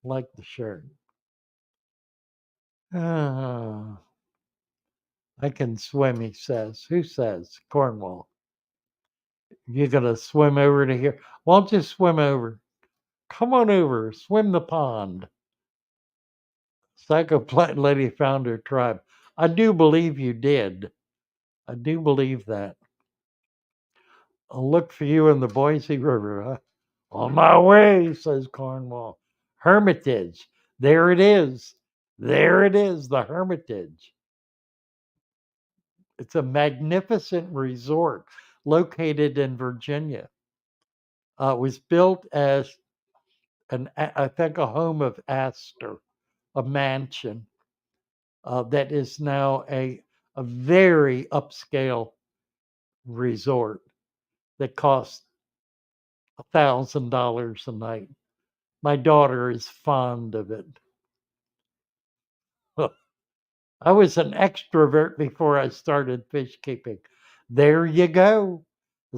Like the shirt. Ah, I can swim, he says. Who says? Cornwall. You're going to swim over to here? Why don't you swim over? Come on over. Swim the pond. Psycho Plant Lady found her tribe. I do believe you did. I do believe that. I'll look for you in the Boise River. Huh? On my way, says Cornwall. Hermitage. There it is. There it is, the Hermitage. It's a magnificent resort located in Virginia. It was built as I think, a home of Astor, a mansion that is now a very upscale resort that costs $1,000 a night. My daughter is fond of it. I was an extrovert before I started fish keeping. There you go.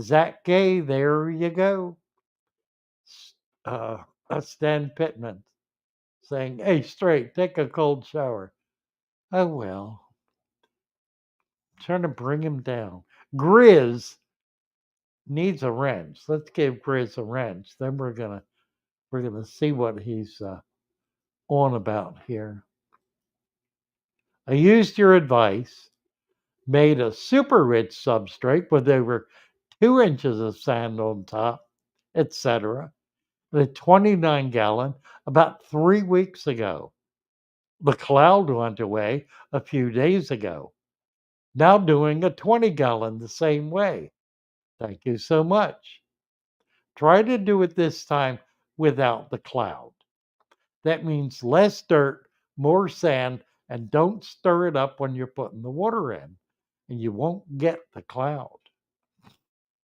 Zack Gay, there you go. Stan Pittman saying, hey, straight, take a cold shower. Oh, well, trying to bring him down. Grizz needs a wrench. Let's give Grizz a wrench. Then we're gonna see what he's on about here. I used your advice, made a super rich substrate with over 2 inches of sand on top, etc. The 29-gallon about 3 weeks ago. The cloud went away a few days ago. Now doing a 20-gallon the same way. Thank you so much. Try to do it this time without the cloud. That means less dirt, more sand, and don't stir it up when you're putting the water in, and you won't get the cloud.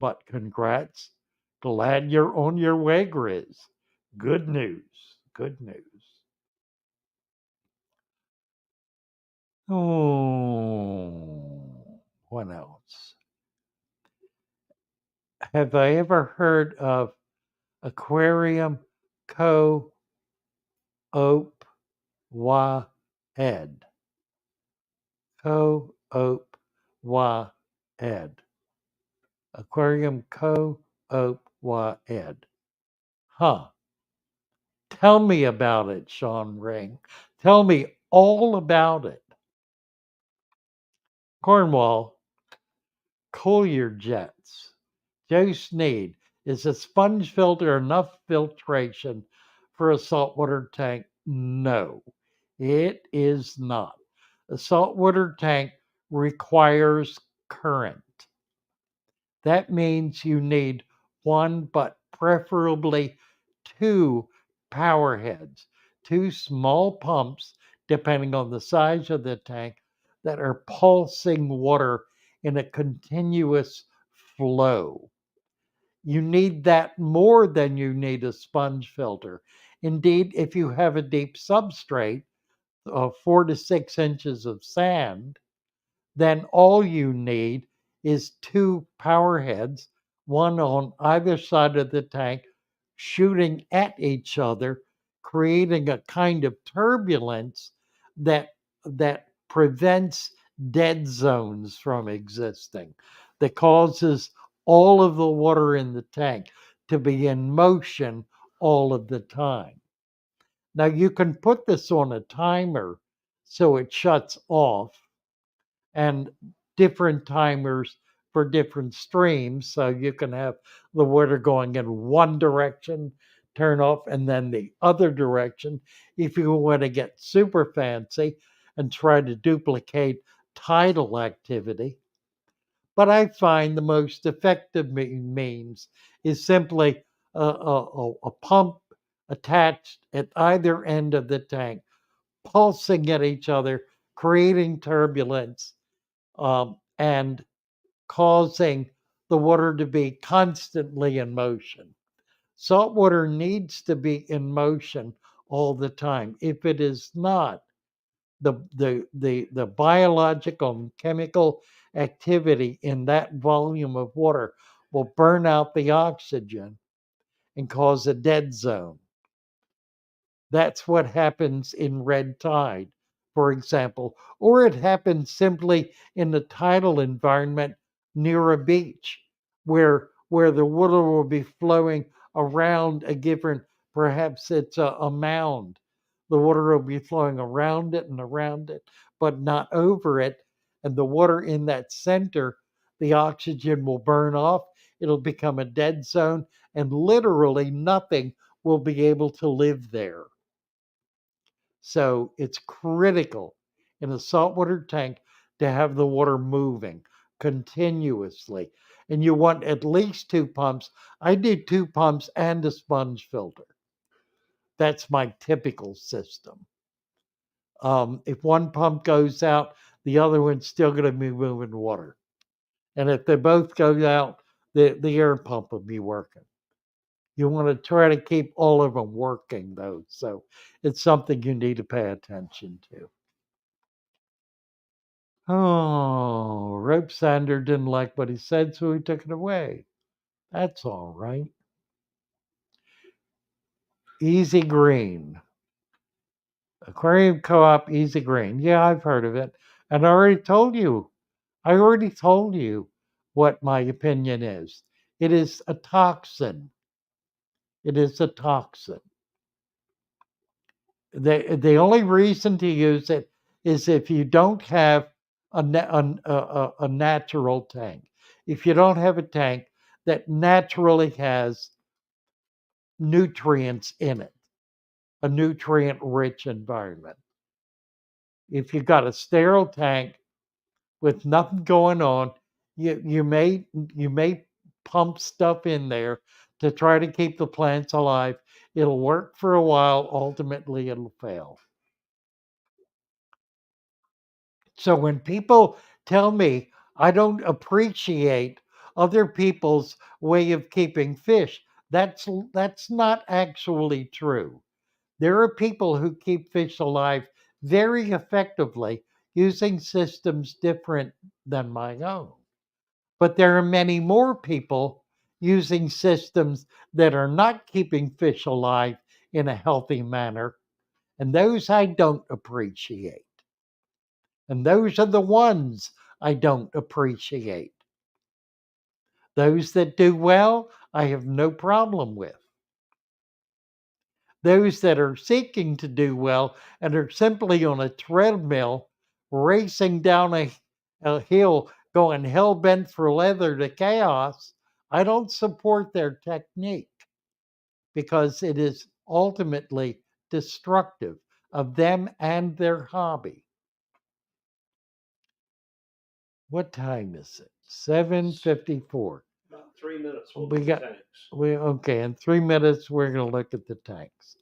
But congrats. Glad you're on your way, Grizz. Good news. Good news. Oh, what else? Have I ever heard of Aquarium Co Op Wa Ed? Co Op Wa Ed. Aquarium Co Op Wa Ed. Huh. Tell me about it, Sean Ring. Tell me all about it. Cornwall, cool your jets. Just need. Is a sponge filter enough filtration for a saltwater tank? No, it is not. A saltwater tank requires current. That means you need one, but preferably two power heads, two small pumps, depending on the size of the tank, that are pulsing water in a continuous flow. You need that more than you need a sponge filter. Indeed, if you have a deep substrate of 4 to 6 inches of sand, then all you need is two power heads, one on either side of the tank, shooting at each other, creating a kind of turbulence that prevents dead zones from existing, that causes all of the water in the tank to be in motion all of the time. Now you can put this on a timer so it shuts off, and different timers for different streams. So you can have the water going in one direction, turn off, and then the other direction if you want to get super fancy and try to duplicate tidal activity. But I find the most effective means is simply a pump attached at either end of the tank, pulsing at each other, creating turbulence, and causing the water to be constantly in motion. Salt water needs to be in motion all the time. If it is not, the biological and chemical activity in that volume of water will burn out the oxygen and cause a dead zone. That's what happens in red tide, for example, or it happens simply in the tidal environment near a beach where the water will be flowing around a given, perhaps it's a mound. The water will be flowing around it, but not over it. And the water in that center, the oxygen will burn off. It'll become a dead zone, and literally nothing will be able to live there. So it's critical in a saltwater tank to have the water moving continuously. And you want at least two pumps. I do two pumps and a sponge filter. That's my typical system. If one pump goes out, the other one's still going to be moving water. And if they both go out, the air pump will be working. You want to try to keep all of them working, though. So it's something you need to pay attention to. Oh, Rope Sander didn't like what he said, so he took it away. That's all right. Easy Green. Aquarium Co-op Easy Green. Yeah, I've heard of it. And I already told you what my opinion is. It is a toxin. It is a toxin. The only reason to use it is if you don't have a natural tank. If you don't have a tank that naturally has nutrients in it, a nutrient rich environment. If you've got a sterile tank with nothing going on, you may pump stuff in there to try to keep the plants alive. It'll work for a while, ultimately it'll fail. So when people tell me I don't appreciate other people's way of keeping fish, that's not actually true. There are people who keep fish alive very effectively using systems different than my own. But there are many more people using systems that are not keeping fish alive in a healthy manner, and those I don't appreciate. And those are the ones I don't appreciate. Those that do well, I have no problem with. Those that are seeking to do well and are simply on a treadmill racing down a hill going hell bent for leather to chaos, I don't support their technique because it is ultimately destructive of them and their hobby. What time is it? 7:54. About 3 minutes. We'll We do the got tanks. okay, in 3 minutes we're gonna look at the tanks,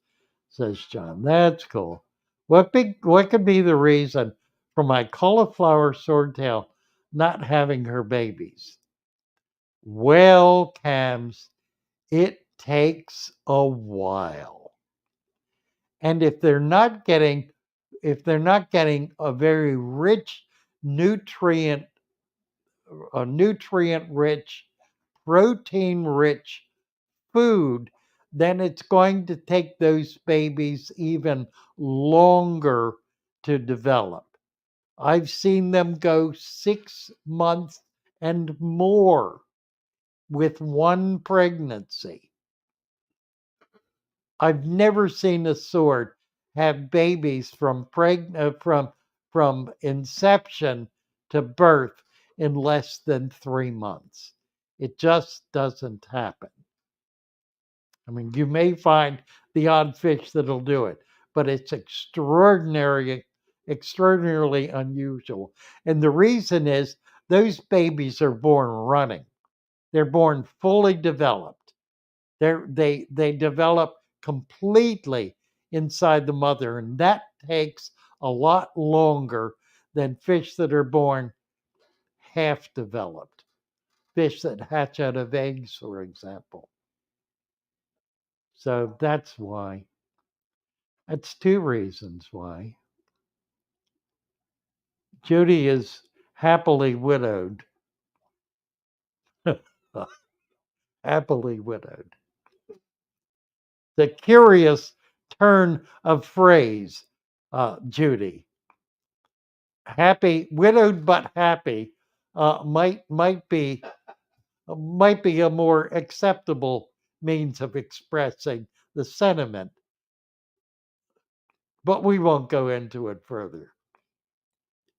says John. That's cool. What could be the reason for my cauliflower swordtail not having her babies? Well, Cams, it takes a while. And if they're not getting a very rich nutrient a nutrient rich, protein rich food, then it's going to take those babies even longer to develop. I've seen them go 6 months and more with one pregnancy. I've never seen a sword have babies from inception to birth in less than 3 months. It just doesn't happen. I mean, you may find the odd fish that'll do it, but it's extraordinarily unusual. And the reason is those babies are born running. They're born fully developed. They develop completely inside the mother, and that takes a lot longer than fish that are born half developed. Fish that hatch out of eggs, for example. So that's why. That's two reasons why. Judy is happily widowed. Happily widowed. The curious turn of phrase, Judy. Happy, widowed but happy, might be a more acceptable means of expressing the sentiment, but we won't go into it further.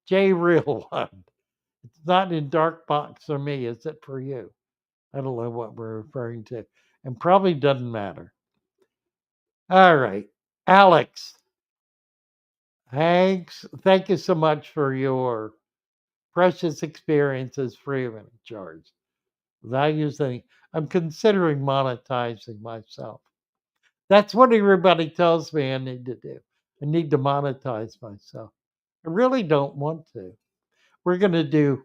J Real One. It's not in dark box for me, is it for you? I don't know what we're referring to, and probably doesn't matter. All right, Alex. Thanks. Thank you so much for your precious experiences free of any charge. Values any. I'm considering monetizing myself. That's what everybody tells me I need to do. I need to monetize myself. I really don't want to. We're gonna do.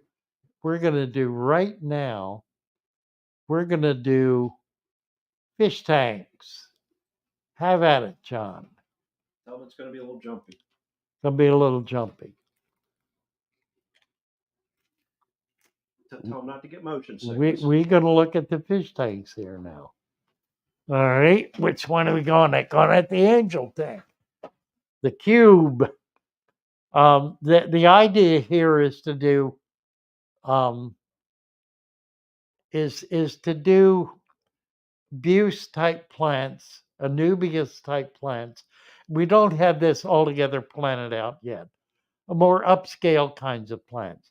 We're gonna do right now. We're gonna do fish tanks. Have at it, John. Tell them it's going to be a little jumpy. Gonna be a little jumpy. Tell them not to get motion We sickness. we gonna look at the fish tanks here now. All right, which one are we going at? Going at the angel tank, the cube. The idea here is to do um, is to do Buse type plants, Anubias type plants. We don't have this altogether planted out yet. A more upscale kinds of plants.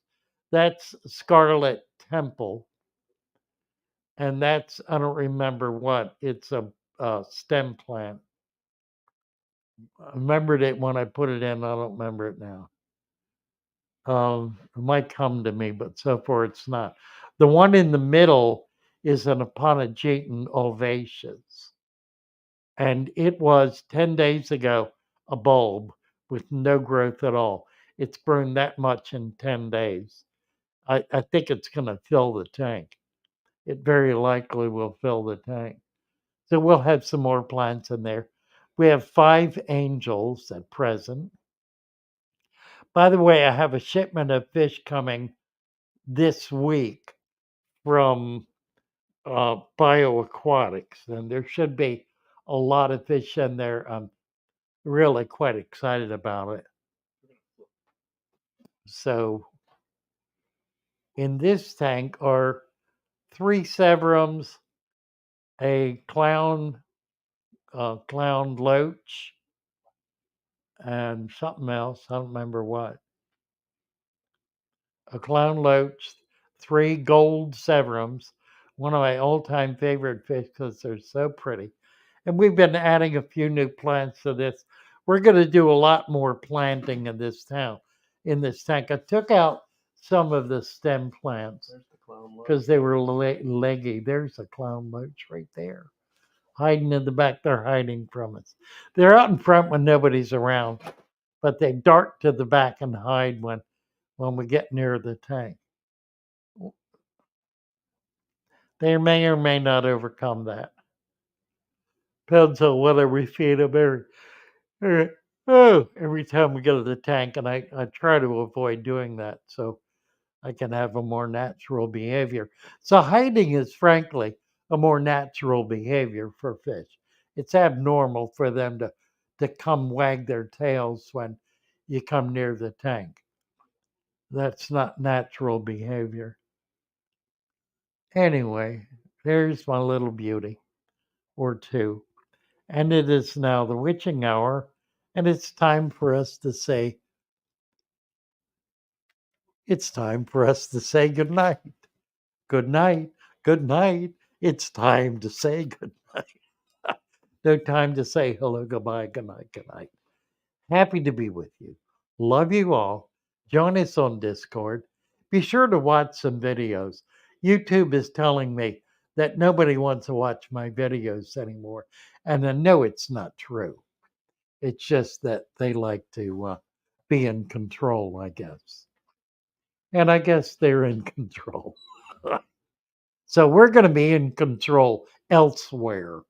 That's Scarlet Temple, and that's I don't remember what. It's a stem plant. I remembered it when I put it in. I don't remember it now. It might come to me, but so far it's not. The one in the middle is an Aponogeton ovaceus. And it was 10 days ago a bulb with no growth at all. It's grown that much in 10 days. I think it's going to fill the tank. It very likely will fill the tank. So we'll have some more plants in there. We have 5 angels at present. By the way, I have a shipment of fish coming this week from bioaquatics, and there should be a lot of fish in there. I'm really quite excited about it. So, in this tank are 3 severums, a clown loach, and something else. I don't remember what. A clown loach, 3 gold severums, One of my all-time favorite fish because they're so pretty. And we've been adding a few new plants to this. We're going to do a lot more planting in this town, in this tank. I took out some of the stem plants because they were leggy. There's a clown loach right there, hiding in the back. They're hiding from us. They're out in front when nobody's around, but they dart to the back and hide when we get near the tank. They may or may not overcome that. Depends on whether we feed them every time we go to the tank, and I try to avoid doing that so I can have a more natural behavior. So hiding is frankly a more natural behavior for fish. It's abnormal for them to come wag their tails when you come near the tank. That's not natural behavior. Anyway, there's my little beauty or two. And it is now the witching hour, and it's time for us to say good night. Good night. Good night. It's time to say good night. No time to say hello, goodbye, good night, good night. Happy to be with you. Love you all. Join us on Discord. Be sure to watch some videos. YouTube is telling me that nobody wants to watch my videos anymore. And I know it's not true. It's just that they like to be in control, I guess. And I guess they're in control. So we're going to be in control elsewhere,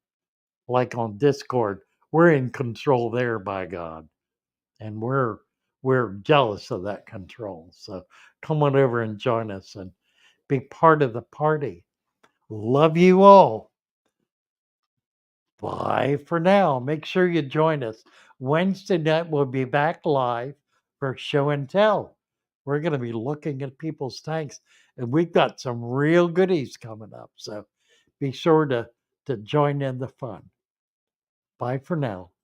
like on Discord. We're in control there, by God, and we're jealous of that control. So come on over and join us and be part of the party. Love you all. Bye for now. Make sure you join us. Wednesday night, we'll be back live for show and tell. We're going to be looking at people's tanks, and we've got some real goodies coming up. So be sure to join in the fun. Bye for now.